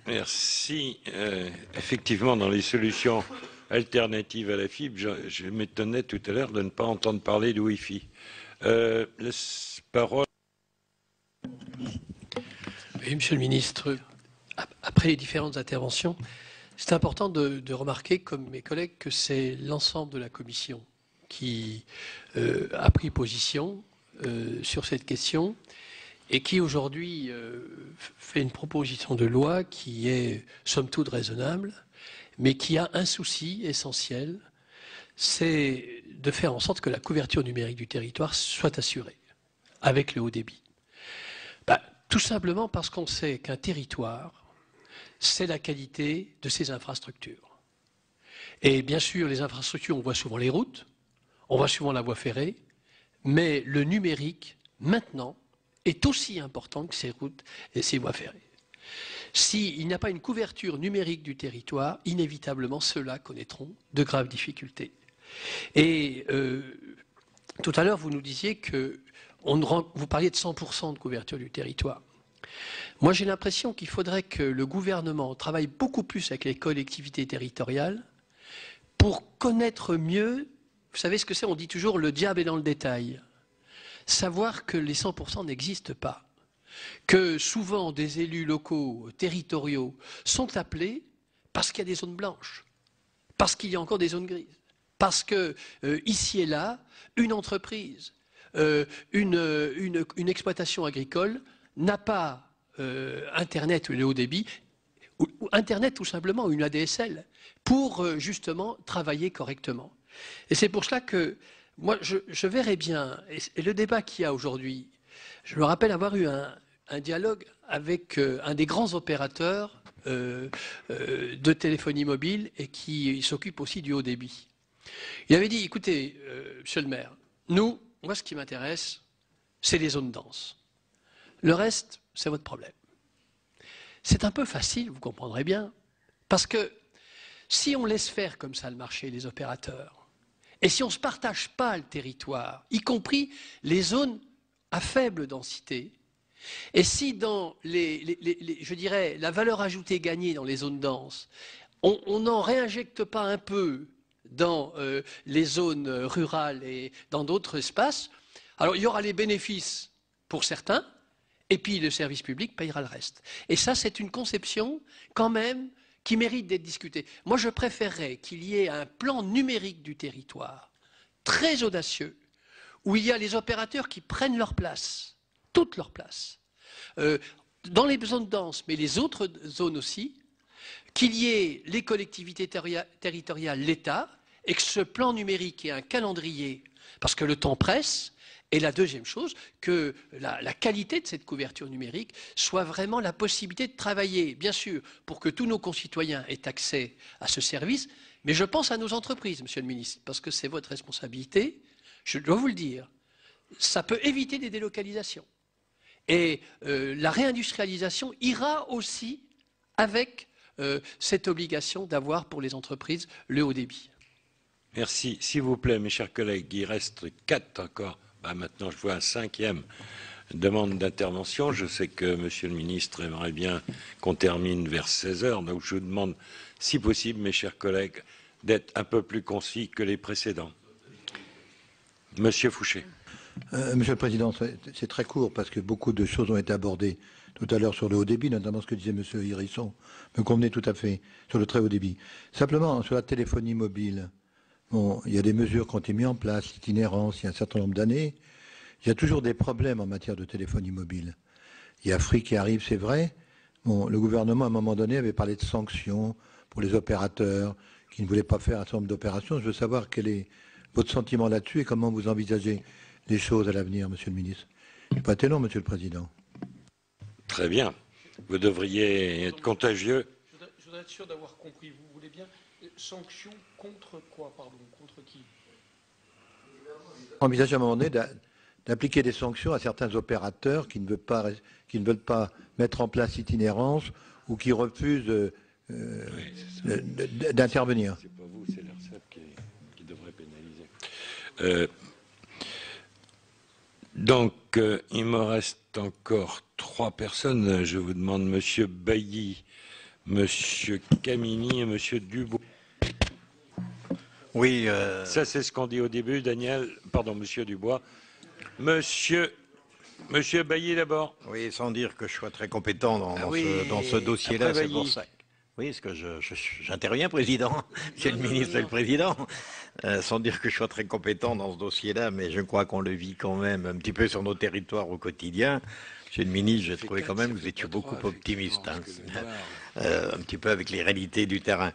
Merci. Effectivement, dans les solutions alternatives à la fibre, je m'étonnais tout à l'heure de ne pas entendre parler de Wi-Fi. La parole. Oui, Monsieur le Ministre, après les différentes interventions, c'est important de remarquer, comme mes collègues, que c'est l'ensemble de la Commission qui a pris position sur cette question et qui aujourd'hui fait une proposition de loi qui est somme toute raisonnable, mais qui a un souci essentiel, c'est de faire en sorte que la couverture numérique du territoire soit assurée avec le haut débit. Tout simplement parce qu'on sait qu'un territoire, c'est la qualité de ses infrastructures. Et bien sûr, les infrastructures, on voit souvent les routes, on voit souvent la voie ferrée, mais le numérique, maintenant, est aussi important que ces routes et ces voies ferrées. S'il n'y a pas une couverture numérique du territoire, inévitablement, ceux-là connaîtront de graves difficultés. Et tout à l'heure, vous nous disiez que vous parliez de 100% de couverture du territoire. Moi, j'ai l'impression qu'il faudrait que le gouvernement travaille beaucoup plus avec les collectivités territoriales pour connaître mieux, vous savez ce que c'est, on dit toujours le diable est dans le détail. Savoir que les 100% n'existent pas. Que souvent des élus locaux, territoriaux, sont appelés parce qu'il y a des zones blanches, parce qu'il y a encore des zones grises, parce que ici et là, une entreprise, une exploitation agricole n'a pas Internet ou le haut débit, ou Internet tout simplement, une ADSL, pour justement travailler correctement. Et c'est pour cela que moi je verrais bien, et le débat qu'il y a aujourd'hui, je me rappelle avoir eu un dialogue avec un des grands opérateurs de téléphonie mobile et qui s'occupe aussi du haut débit. Il avait dit, écoutez, monsieur le maire, moi ce qui m'intéresse, c'est les zones denses. Le reste, c'est votre problème. C'est un peu facile, vous comprendrez bien, parce que si on laisse faire comme ça le marché, les opérateurs, et si on ne se partage pas le territoire, y compris les zones à faible densité, et si dans je dirais, la valeur ajoutée gagnée dans les zones denses, on n'en réinjecte pas un peu dans les zones rurales et dans d'autres espaces, alors il y aura les bénéfices pour certains, et puis le service public payera le reste. Et ça, c'est une conception quand même qui mérite d'être discutée. Moi, je préférerais qu'il y ait un plan numérique du territoire très audacieux, où il y a les opérateurs qui prennent leur place, toute leur place, dans les zones denses, mais les autres zones aussi, qu'il y ait les collectivités territoriales, l'État, et que ce plan numérique ait un calendrier, parce que le temps presse. Et la deuxième chose, que la qualité de cette couverture numérique soit vraiment la possibilité de travailler, bien sûr, pour que tous nos concitoyens aient accès à ce service, mais je pense à nos entreprises, monsieur le ministre, parce que c'est votre responsabilité. je dois vous le dire, ça peut éviter des délocalisations. Et la réindustrialisation ira aussi avec cette obligation d'avoir pour les entreprises le haut débit. Merci. S'il vous plaît, mes chers collègues, il reste 4 encore. Maintenant, je vois un 5e demande d'intervention. Je sais que Monsieur le ministre aimerait bien qu'on termine vers 16 heures. Donc, je vous demande, si possible, mes chers collègues, d'être un peu plus concis que les précédents. Monsieur Fouché. Monsieur le Président, c'est très court parce que beaucoup de choses ont été abordées tout à l'heure sur le haut débit, notamment ce que disait Monsieur Hérisson, me convenait tout à fait sur le très haut débit. Simplement, sur la téléphonie mobile, bon, il y a des mesures qui ont été mises en place, l'itinérance, il y a un certain nombre d'années. Il y a toujours des problèmes en matière de téléphonie mobile. Il y a Free qui arrive, c'est vrai. Bon, le gouvernement, à un moment donné, avait parlé de sanctions pour les opérateurs qui ne voulaient pas faire un certain nombre d'opérations. Je veux savoir quel est votre sentiment là-dessus et comment vous envisagez les choses à l'avenir, Monsieur le ministre. Il n'est pas été long, Monsieur le Président. Très bien. Vous devriez être contagieux. Je voudrais être sûr d'avoir compris. Vous voulez bien sanctions contre quoi, pardon, contre qui? Envisagez à un moment donné d'appliquer des sanctions à certains opérateurs qui ne veulent pas mettre en place itinérance ou qui refusent d'intervenir. C'est pas vous, c'est l'ARCEP qui devrait pénaliser. Donc, il me reste encore 3 personnes. Je vous demande Monsieur Bailly, Monsieur Camini et Monsieur Dubois. Oui. Ça, c'est ce qu'on dit au début, Daniel. Pardon, Monsieur Dubois. Monsieur Bailly d'abord. Oui, sans dire que je sois très compétent dans ce dossier-là, c'est pour ça. Oui, parce que j'interviens, Président, Monsieur le ministre et le Président, sans dire que je sois très compétent dans ce dossier-là, mais je crois qu'on le vit quand même un petit peu sur nos territoires au quotidien. Monsieur le ministre, j'ai trouvé quand même que vous étiez beaucoup optimiste, hein, un petit peu avec les réalités du terrain.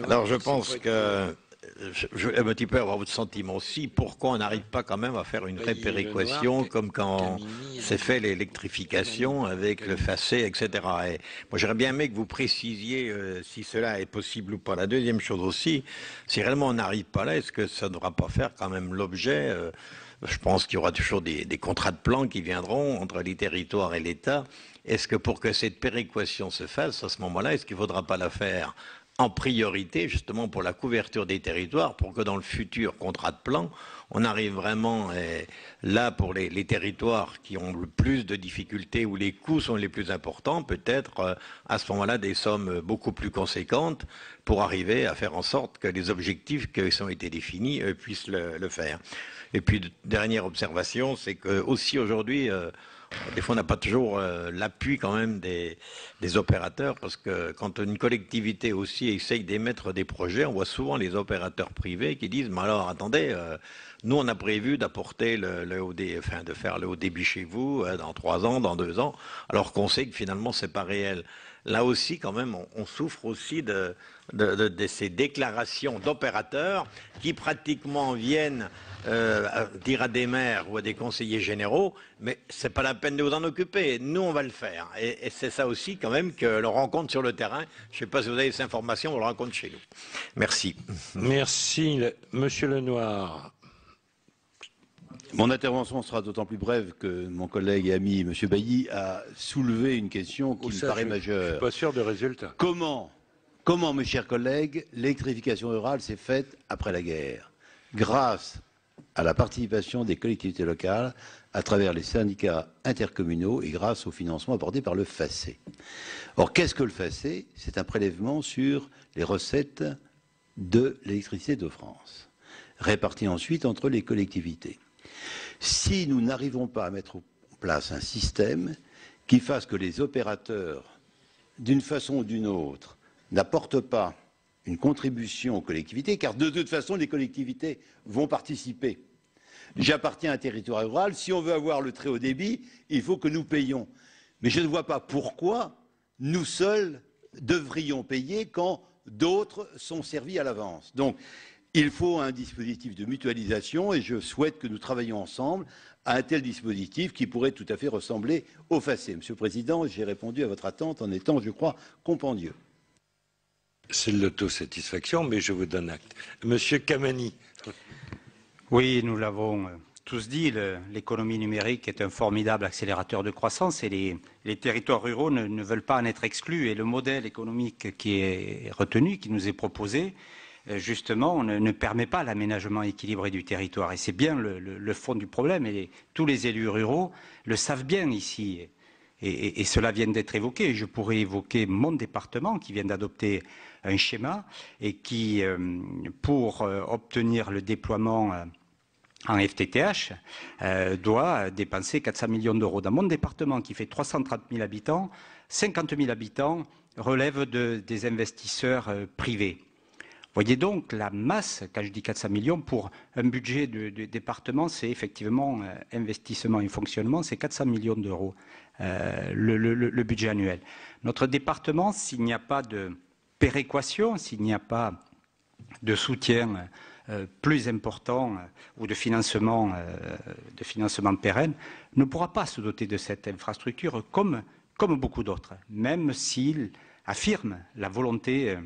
Alors je pense que je veux un petit peu avoir votre sentiment aussi. Pourquoi on n'arrive pas quand même à faire une vraie péréquation comme quand s'est fait l'électrification avec le facet, etc. Et moi, j'aurais bien aimé que vous précisiez si cela est possible ou pas. La deuxième chose aussi, si réellement on n'arrive pas là, est-ce que ça ne devra pas faire quand même l'objet je pense qu'il y aura toujours des contrats de plan qui viendront entre les territoires et l'État. Est-ce que pour que cette péréquation se fasse, à ce moment-là, est-ce qu'il ne faudra pas la faire en priorité, justement, pour la couverture des territoires, pour que dans le futur contrat de plan, on arrive vraiment là pour les territoires qui ont le plus de difficultés, où les coûts sont les plus importants, peut-être à ce moment-là des sommes beaucoup plus conséquentes pour arriver à faire en sorte que les objectifs qui ont été définis puissent le faire. Et puis, dernière observation, c'est que aussi aujourd'hui, des fois, on n'a pas toujours l'appui quand même des opérateurs, parce que quand une collectivité aussi essaye d'émettre des projets, on voit souvent les opérateurs privés qui disent « Mais alors, attendez, nous, on a prévu d'apporter de faire le haut débit chez vous dans 3 ans, dans 2 ans, alors qu'on sait que finalement, c'est pas réel. » Là aussi, quand même, on souffre aussi de ces déclarations d'opérateurs qui pratiquement viennent dire à des maires ou à des conseillers généraux, mais c'est pas la peine de vous en occuper, nous on va le faire. Et c'est ça aussi quand même que l'on rencontre sur le terrain. Je ne sais pas si vous avez ces informations, on le rencontre chez nous. Merci. Merci, Monsieur Lenoir. Mon intervention sera d'autant plus brève que mon collègue et ami M. Bailly a soulevé une question qui me paraît majeure. Je ne suis pas sûr de résultat. Comment, mes chers collègues, l'électrification rurale s'est faite après la guerre? Grâce à la participation des collectivités locales à travers les syndicats intercommunaux et grâce au financement apporté par le FACÉ. Or, qu'est-ce que le FACÉ? C'est un prélèvement sur les recettes de l'électricité de France, réparties ensuite entre les collectivités. Si nous n'arrivons pas à mettre en place un système qui fasse que les opérateurs, d'une façon ou d'une autre, n'apportent pas une contribution aux collectivités, car de toute façon, les collectivités vont participer. J'appartiens à un territoire rural, si on veut avoir le très haut débit, il faut que nous payions. Mais je ne vois pas pourquoi nous seuls devrions payer quand d'autres sont servis à l'avance. Donc, il faut un dispositif de mutualisation et je souhaite que nous travaillions ensemble à un tel dispositif qui pourrait tout à fait ressembler au FACÉ. Monsieur le Président, j'ai répondu à votre attente en étant, je crois, compendieux. C'est l'autosatisfaction, mais je vous donne acte. Monsieur Kamani. Oui, nous l'avons tous dit, l'économie numérique est un formidable accélérateur de croissance et les territoires ruraux ne veulent pas en être exclus. Et le modèle économique qui est retenu, qui nous est proposé, justement, ne permet pas l'aménagement équilibré du territoire. Et c'est bien le fond du problème. Et tous les élus ruraux le savent bien ici. Et cela vient d'être évoqué. Je pourrais évoquer mon département qui vient d'adopter un schéma et qui, pour obtenir le déploiement en FTTH, doit dépenser 400 millions d'euros. Dans mon département, qui fait 330 000 habitants, 50 000 habitants relèvent des investisseurs privés. Voyez donc la masse, quand je dis 400 millions, pour un budget de département, c'est effectivement investissement et fonctionnement, c'est 400 millions d'euros, le budget annuel. Notre département, s'il n'y a pas de péréquation, s'il n'y a pas de soutien plus important ou de financement pérenne, ne pourra pas se doter de cette infrastructure comme beaucoup d'autres, même s'il affirme la volonté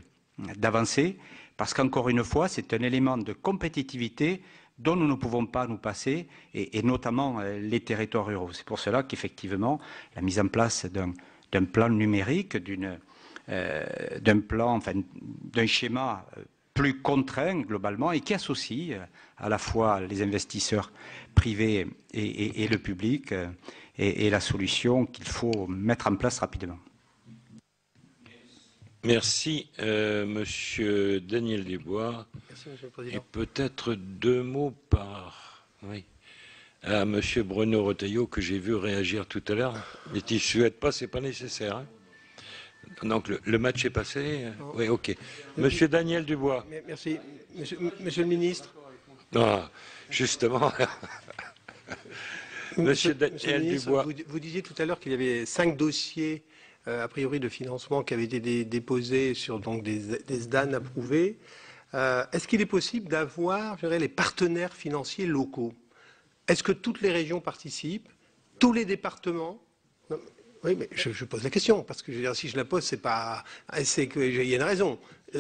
d'avancer, parce qu'encore une fois, c'est un élément de compétitivité dont nous ne pouvons pas nous passer, et notamment les territoires ruraux. C'est pour cela qu'effectivement, la mise en place d'un plan numérique, d'un schéma plus contraint globalement et qui associe à la fois les investisseurs privés et le public est la solution qu'il faut mettre en place rapidement. Merci, Monsieur Daniel Dubois. Merci, Monsieur le Président. Et peut-être deux mots à Monsieur Bruno Retailleau, que j'ai vu réagir tout à l'heure. Mais s'il ne souhaite pas, ce n'est pas nécessaire. Hein. Donc le match est passé. Oui, ok. Monsieur Daniel Dubois. Merci. Monsieur le ministre. Non, justement. Monsieur Daniel Dubois. Vous disiez tout à l'heure qu'il y avait 5 dossiers a priori de financement qui avaient été déposés sur donc, des SDAN approuvés. Est-ce qu'il est possible d'avoir, je dirais, les partenaires financiers locaux? Est-ce que toutes les régions participent? Tous les départements? Non, oui, mais je pose la question, parce que je veux dire, si je la pose, c'est qu'il y a une raison.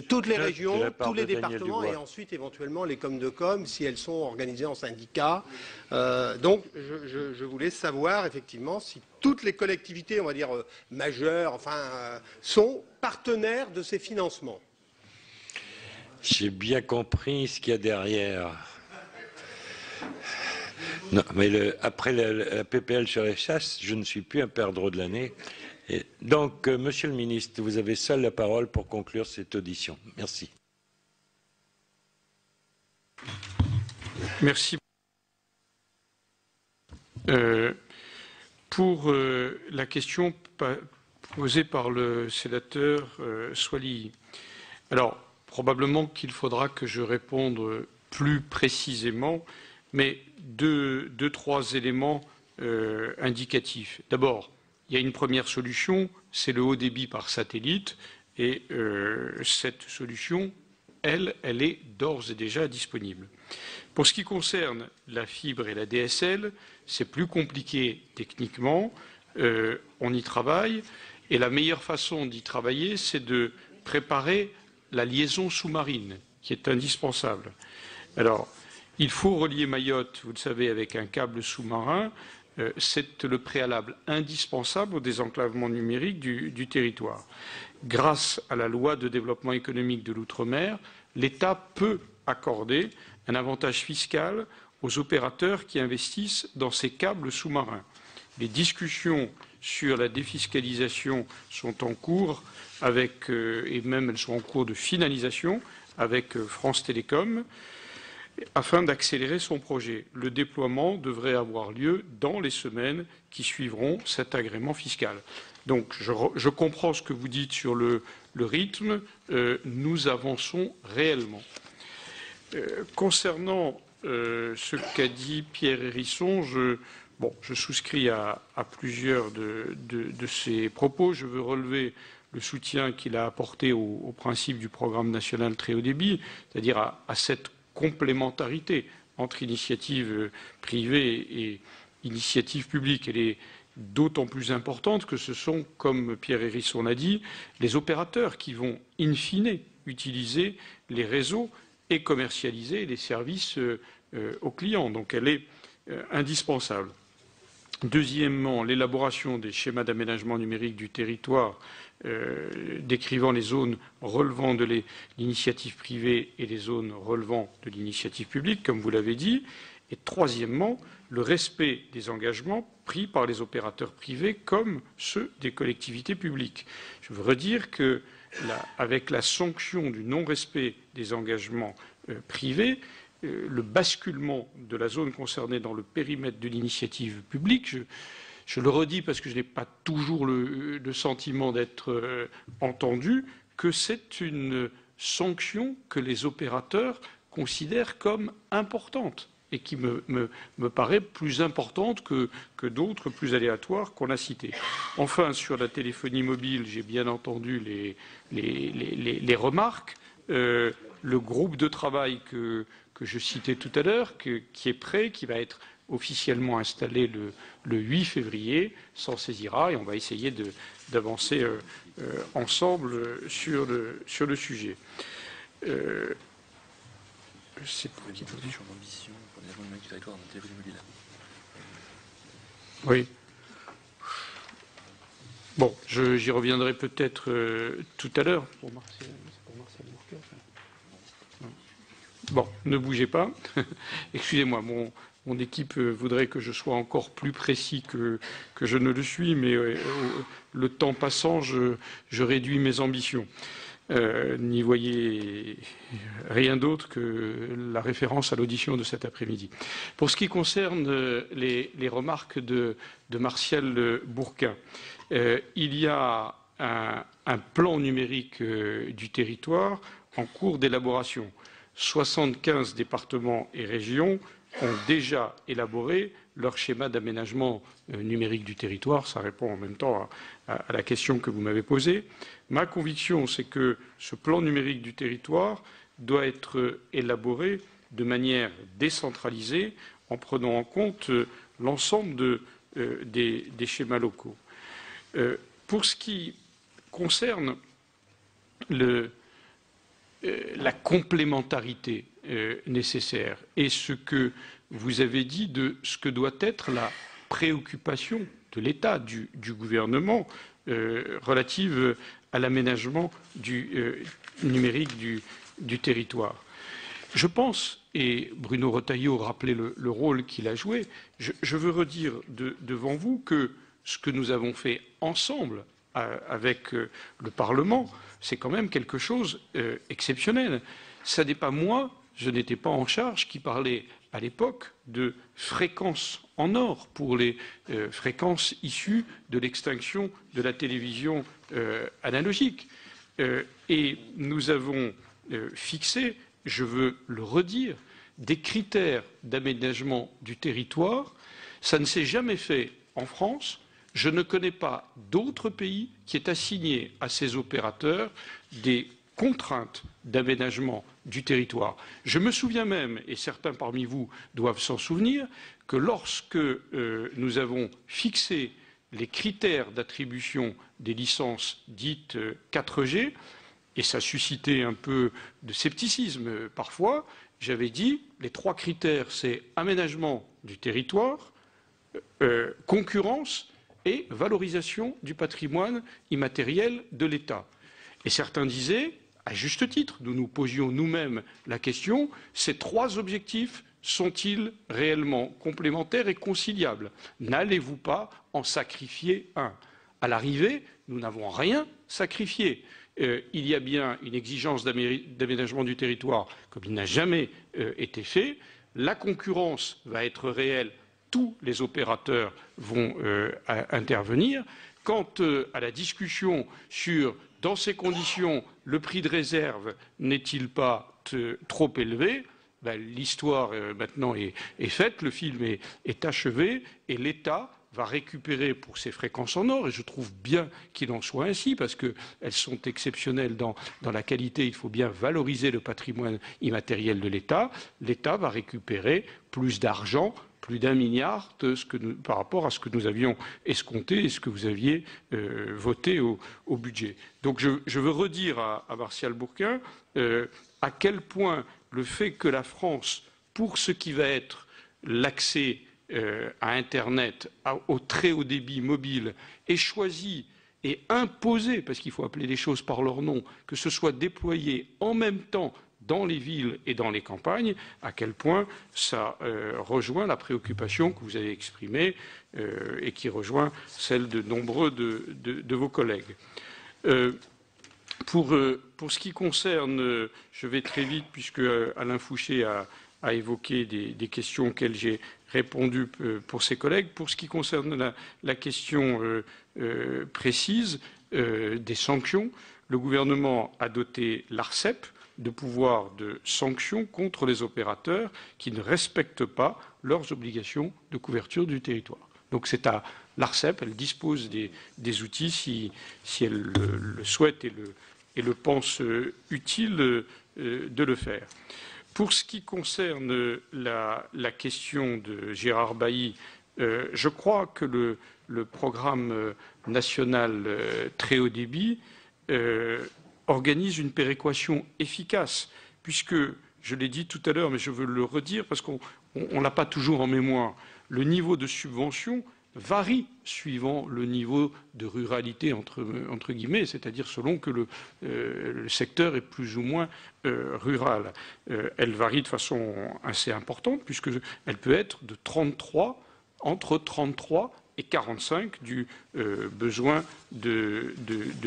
Toutes les régions, tous les départements, et ensuite éventuellement les com si elles sont organisées en syndicats. Donc je voulais savoir effectivement si toutes les collectivités, on va dire majeures, sont partenaires de ces financements. J'ai bien compris ce qu'il y a derrière. Non, mais après la PPL sur les chasses, je ne suis plus un perdreau de l'année. Donc, Monsieur le Ministre, vous avez seul la parole pour conclure cette audition. Merci. Merci. Pour la question posée par le sénateur Soilihi, alors probablement qu'il faudra que je réponde plus précisément, mais deux, trois éléments indicatifs. D'abord, il y a une première solution, c'est le haut débit par satellite, et cette solution, elle est d'ores et déjà disponible. Pour ce qui concerne la fibre et la DSL, c'est plus compliqué techniquement, on y travaille, et la meilleure façon d'y travailler, c'est de préparer la liaison sous-marine, qui est indispensable. Alors, il faut relier Mayotte, vous le savez, avec un câble sous-marin. C'est le préalable indispensable au désenclavement numérique du territoire. Grâce à la loi de développement économique de l'outre-mer, l'État peut accorder un avantage fiscal aux opérateurs qui investissent dans ces câbles sous-marins. Les discussions sur la défiscalisation sont en cours et même elles sont en cours de finalisation avec France Télécom, afin d'accélérer son projet. Le déploiement devrait avoir lieu dans les semaines qui suivront cet agrément fiscal. Donc je comprends ce que vous dites sur le rythme, nous avançons réellement. Concernant ce qu'a dit Pierre Hérisson, je souscris à plusieurs de ses propos. Je veux relever le soutien qu'il a apporté au principe du programme national très haut débit, c'est-à-dire à cette complémentarité entre initiative privée et initiative publique. Elle est d'autant plus importante que ce sont, comme Pierre Hérisson l'a dit, les opérateurs qui vont in fine utiliser les réseaux et commercialiser les services aux clients. Donc elle est indispensable. Deuxièmement, l'élaboration des schémas d'aménagement numérique du territoire décrivant les zones relevant de l'initiative privée et les zones relevant de l'initiative publique, comme vous l'avez dit. Et troisièmement, le respect des engagements pris par les opérateurs privés comme ceux des collectivités publiques. Je veux redire que, avec la sanction du non-respect des engagements privés, le basculement de la zone concernée dans le périmètre de l'initiative publique, je le redis parce que je n'ai pas toujours le sentiment d'être entendu, que c'est une sanction que les opérateurs considèrent comme importante et qui me paraît plus importante que d'autres plus aléatoires qu'on a citées. Enfin, sur la téléphonie mobile, j'ai bien entendu les remarques. Le groupe de travail que je citais tout à l'heure, qui est prêt, qui va être officiellement installé le 8 février, s'en saisira et on va essayer d'avancer ensemble sur le sujet. C'est pour sur l'ambition pour l'aménagement numérique du territoire dans la téléphonie mobile. Oui. Bon, j'y reviendrai peut-être tout à l'heure. Pour Martial Bourquin. Bon, ne bougez pas. Excusez-moi, mon équipe voudrait que je sois encore plus précis que je ne le suis, mais le temps passant, je réduis mes ambitions. N'y voyez rien d'autre que la référence à l'audition de cet après-midi. Pour ce qui concerne les remarques de Martial Bourquin, il y a un plan numérique du territoire en cours d'élaboration. 75 départements et régions ont déjà élaboré leur schéma d'aménagement numérique du territoire. Ça répond en même temps à la question que vous m'avez posée. Ma conviction, c'est que ce plan numérique du territoire doit être élaboré de manière décentralisée en prenant en compte l'ensemble des schémas locaux. Pour ce qui concerne la complémentarité nécessaire et ce que vous avez dit de ce que doit être la préoccupation de l'État, du gouvernement, relative à l'aménagement numérique du territoire. Je pense, et Bruno Retailleau rappelait le rôle qu'il a joué, je veux redire devant vous que ce que nous avons fait ensemble avec le Parlement, c'est quand même quelque chose d'exceptionnel. Ça n'est pas moi, je n'étais pas en charge, qui parlais à l'époque de fréquences en or pour les fréquences issues de l'extinction de la télévision analogique. Et nous avons fixé, je veux le redire, des critères d'aménagement du territoire. Ça ne s'est jamais fait en France. Je ne connais pas d'autre pays qui ait assigné à ses opérateurs des contraintes d'aménagement du territoire. Je me souviens même, et certains parmi vous doivent s'en souvenir, que lorsque nous avons fixé les critères d'attribution des licences dites 4G, et ça suscitait un peu de scepticisme parfois, j'avais dit les trois critères, c'est aménagement du territoire, concurrence et valorisation du patrimoine immatériel de l'État. Et certains disaient, à juste titre, nous nous posions nous-mêmes la question, ces trois objectifs sont-ils réellement complémentaires et conciliables? N'allez-vous pas en sacrifier un? À l'arrivée, nous n'avons rien sacrifié. Il y a bien une exigence d'aménagement du territoire comme il n'a jamais été fait. La concurrence va être réelle. Tous les opérateurs vont intervenir. Quant à la discussion sur, dans ces conditions, le prix de réserve n'est-il pas trop élevé, l'histoire maintenant est faite, le film est achevé et l'État va récupérer pour ces fréquences en or, et je trouve bien qu'il en soit ainsi, parce qu'elles sont exceptionnelles dans la qualité, il faut bien valoriser le patrimoine immatériel de l'État. L'État va récupérer plus d'argent, plus d'1 milliard par rapport à ce que nous avions escompté et ce que vous aviez voté au budget. Donc je veux redire à Martial Bourquin à quel point le fait que la France pour ce qui va être l'accès à Internet, au très haut débit mobile, est choisi et imposé, parce qu'il faut appeler les choses par leur nom, que ce soit déployé en même temps dans les villes et dans les campagnes, à quel point ça rejoint la préoccupation que vous avez exprimée et qui rejoint celle de nombreux de vos collègues. Pour ce qui concerne, je vais très vite puisque Alain Fouché a évoqué des questions auxquelles j'ai répondu pour ses collègues. Pour ce qui concerne la question précise des sanctions, le gouvernement a doté l'ARCEP de pouvoirs de sanctions contre les opérateurs qui ne respectent pas leurs obligations de couverture du territoire. Donc c'est à l'ARCEP, elle dispose des outils si elle le souhaite et le pense utile de le faire. Pour ce qui concerne la question de Gérard Bailly, je crois que le programme national très haut débit organise une péréquation efficace, puisque, je l'ai dit tout à l'heure, mais je veux le redire parce qu'on ne l'a pas toujours en mémoire, le niveau de subvention varie suivant le niveau de ruralité, entre guillemets, c'est-à-dire selon que le secteur est plus ou moins rural. Elle varie de façon assez importante, puisqu'elle peut être de 33, entre 33 et 45 du besoin de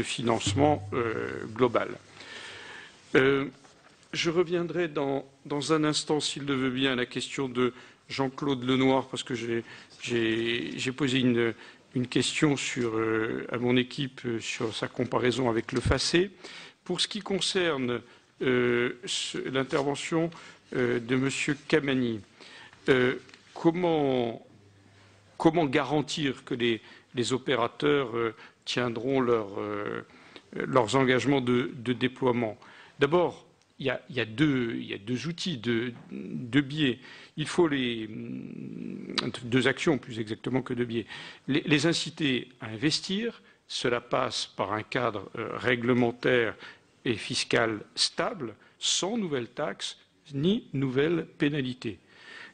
financement global. Je reviendrai dans un instant, s'il le veut bien, à la question de Jean-Claude Lenoir, parce que j'ai posé une question à mon équipe sur sa comparaison avec le FACÉ. Pour ce qui concerne l'intervention de M. Kamani, comment garantir que les opérateurs tiendront leurs engagements de déploiement? D'abord, il y a deux outils, deux biais. Il faut deux actions, plus exactement que deux biais. Les inciter à investir. Cela passe par un cadre réglementaire et fiscal stable, sans nouvelles taxes ni nouvelles pénalités.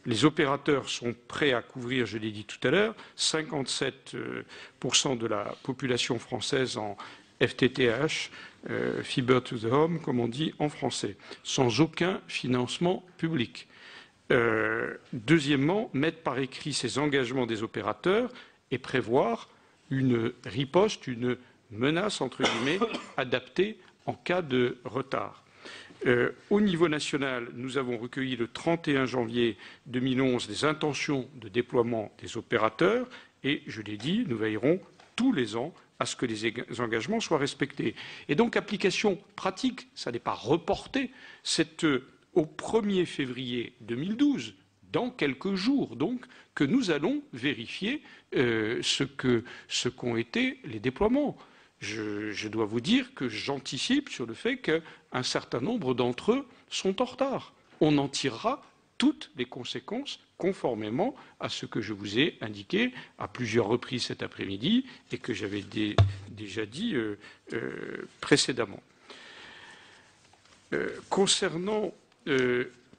Les opérateurs sont prêts à couvrir, je l'ai dit tout à l'heure, 57% de la population française en FTTH, Fiber to the Home, comme on dit en français, sans aucun financement public. Deuxièmement, mettre par écrit ces engagements des opérateurs et prévoir une riposte, une menace, entre guillemets, adaptée en cas de retard. Au niveau national, nous avons recueilli le 31 janvier 2011 des intentions de déploiement des opérateurs et, je l'ai dit, nous veillerons tous les ans à ce que les engagements soient respectés. Et donc, application pratique, ça n'est pas reporté, c'est au 1er février 2012, dans quelques jours donc, que nous allons vérifier ce qu'ont été les déploiements. Je dois vous dire que j'anticipe sur le fait qu'un certain nombre d'entre eux sont en retard. On en tirera toutes les conséquences conformément à ce que je vous ai indiqué à plusieurs reprises cet après-midi et que j'avais déjà dit précédemment. Concernant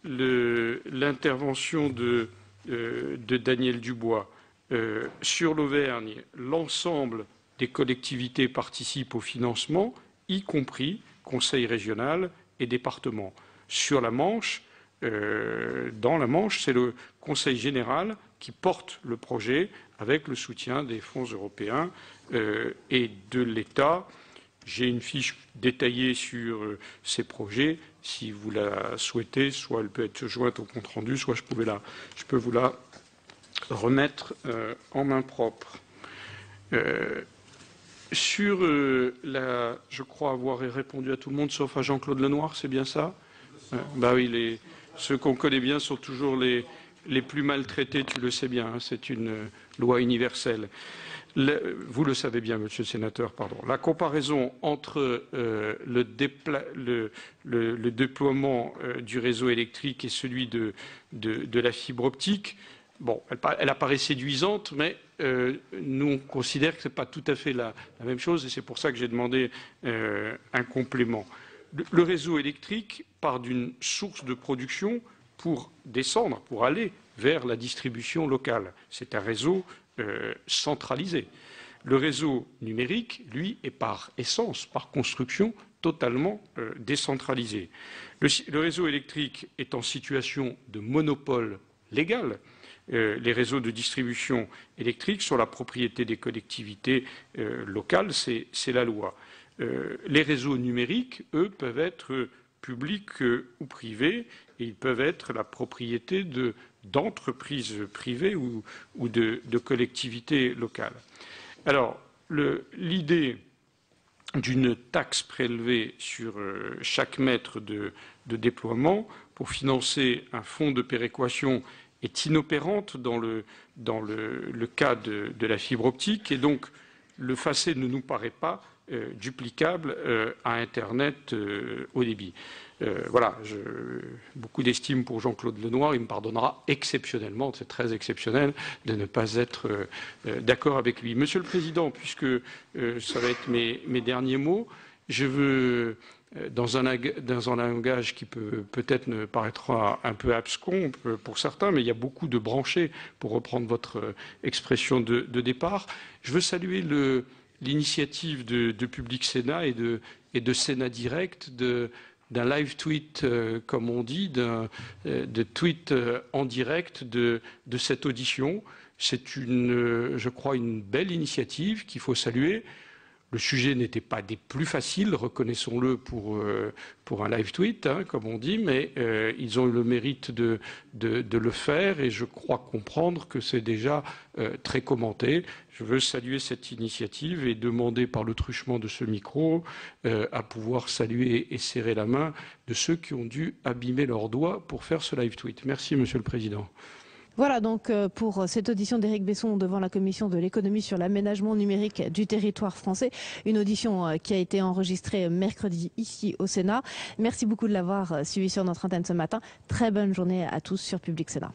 l'intervention de Daniel Dubois, sur l'Auvergne, l'ensemble des collectivités participent au financement, y compris conseil régional et département. Sur la Manche, dans la Manche, c'est le Conseil général qui porte le projet avec le soutien des fonds européens et de l'État. J'ai une fiche détaillée sur ces projets. Si vous la souhaitez, soit elle peut être jointe au compte-rendu, soit je peux vous la remettre en main propre. Je crois avoir répondu à tout le monde, sauf à Jean-Claude Lenoir, c'est bien ça? Bah oui, ceux qu'on connaît bien sont toujours les plus maltraités, tu le sais bien, hein, c'est une loi universelle. Vous le savez bien, monsieur le sénateur, pardon. La comparaison entre le déploiement du réseau électrique et celui de la fibre optique, bon, elle apparaît séduisante, mais nous, on considère que ce n'est pas tout à fait la même chose, et c'est pour ça que j'ai demandé un complément. Le réseau électrique part d'une source de production pour descendre, pour aller vers la distribution locale. C'est un réseau centralisé. Le réseau numérique, lui, est par essence, par construction, totalement décentralisé. Le réseau électrique est en situation de monopole légal. Les réseaux de distribution électrique sont la propriété des collectivités locales, c'est la loi. Les réseaux numériques, eux, peuvent être publics ou privés, et ils peuvent être la propriété d'entreprises privées ou de collectivités locales. Alors, l'idée d'une taxe prélevée sur chaque mètre de déploiement pour financer un fonds de péréquation est inopérante dans le cas de la fibre optique, et donc le FACÉ ne nous paraît pas duplicable à Internet haut débit. Voilà, beaucoup d'estime pour Jean-Claude Lenoir. Il me pardonnera exceptionnellement, c'est très exceptionnel, de ne pas être d'accord avec lui. Monsieur le Président, puisque ça va être mes derniers mots, je veux, dans un langage qui peut-être ne paraîtra un peu abscon pour certains, mais il y a beaucoup de branchés, pour reprendre votre expression de départ, je veux saluer l'initiative de Public Sénat et de Sénat Direct, d'un live tweet, comme on dit, de tweet en direct de cette audition. C'est je crois, une belle initiative qu'il faut saluer. Le sujet n'était pas des plus faciles, reconnaissons-le, pour un live tweet, hein, comme on dit, mais ils ont eu le mérite de le faire, et je crois comprendre que c'est déjà très commenté. Je veux saluer cette initiative et demander par le truchement de ce micro à pouvoir saluer et serrer la main de ceux qui ont dû abîmer leurs doigts pour faire ce live tweet. Merci, Monsieur le Président. Voilà donc pour cette audition d'Éric Besson devant la Commission de l'économie sur l'aménagement numérique du territoire français. Une audition qui a été enregistrée mercredi ici au Sénat. Merci beaucoup de l'avoir suivi sur notre antenne ce matin. Très bonne journée à tous sur Public Sénat.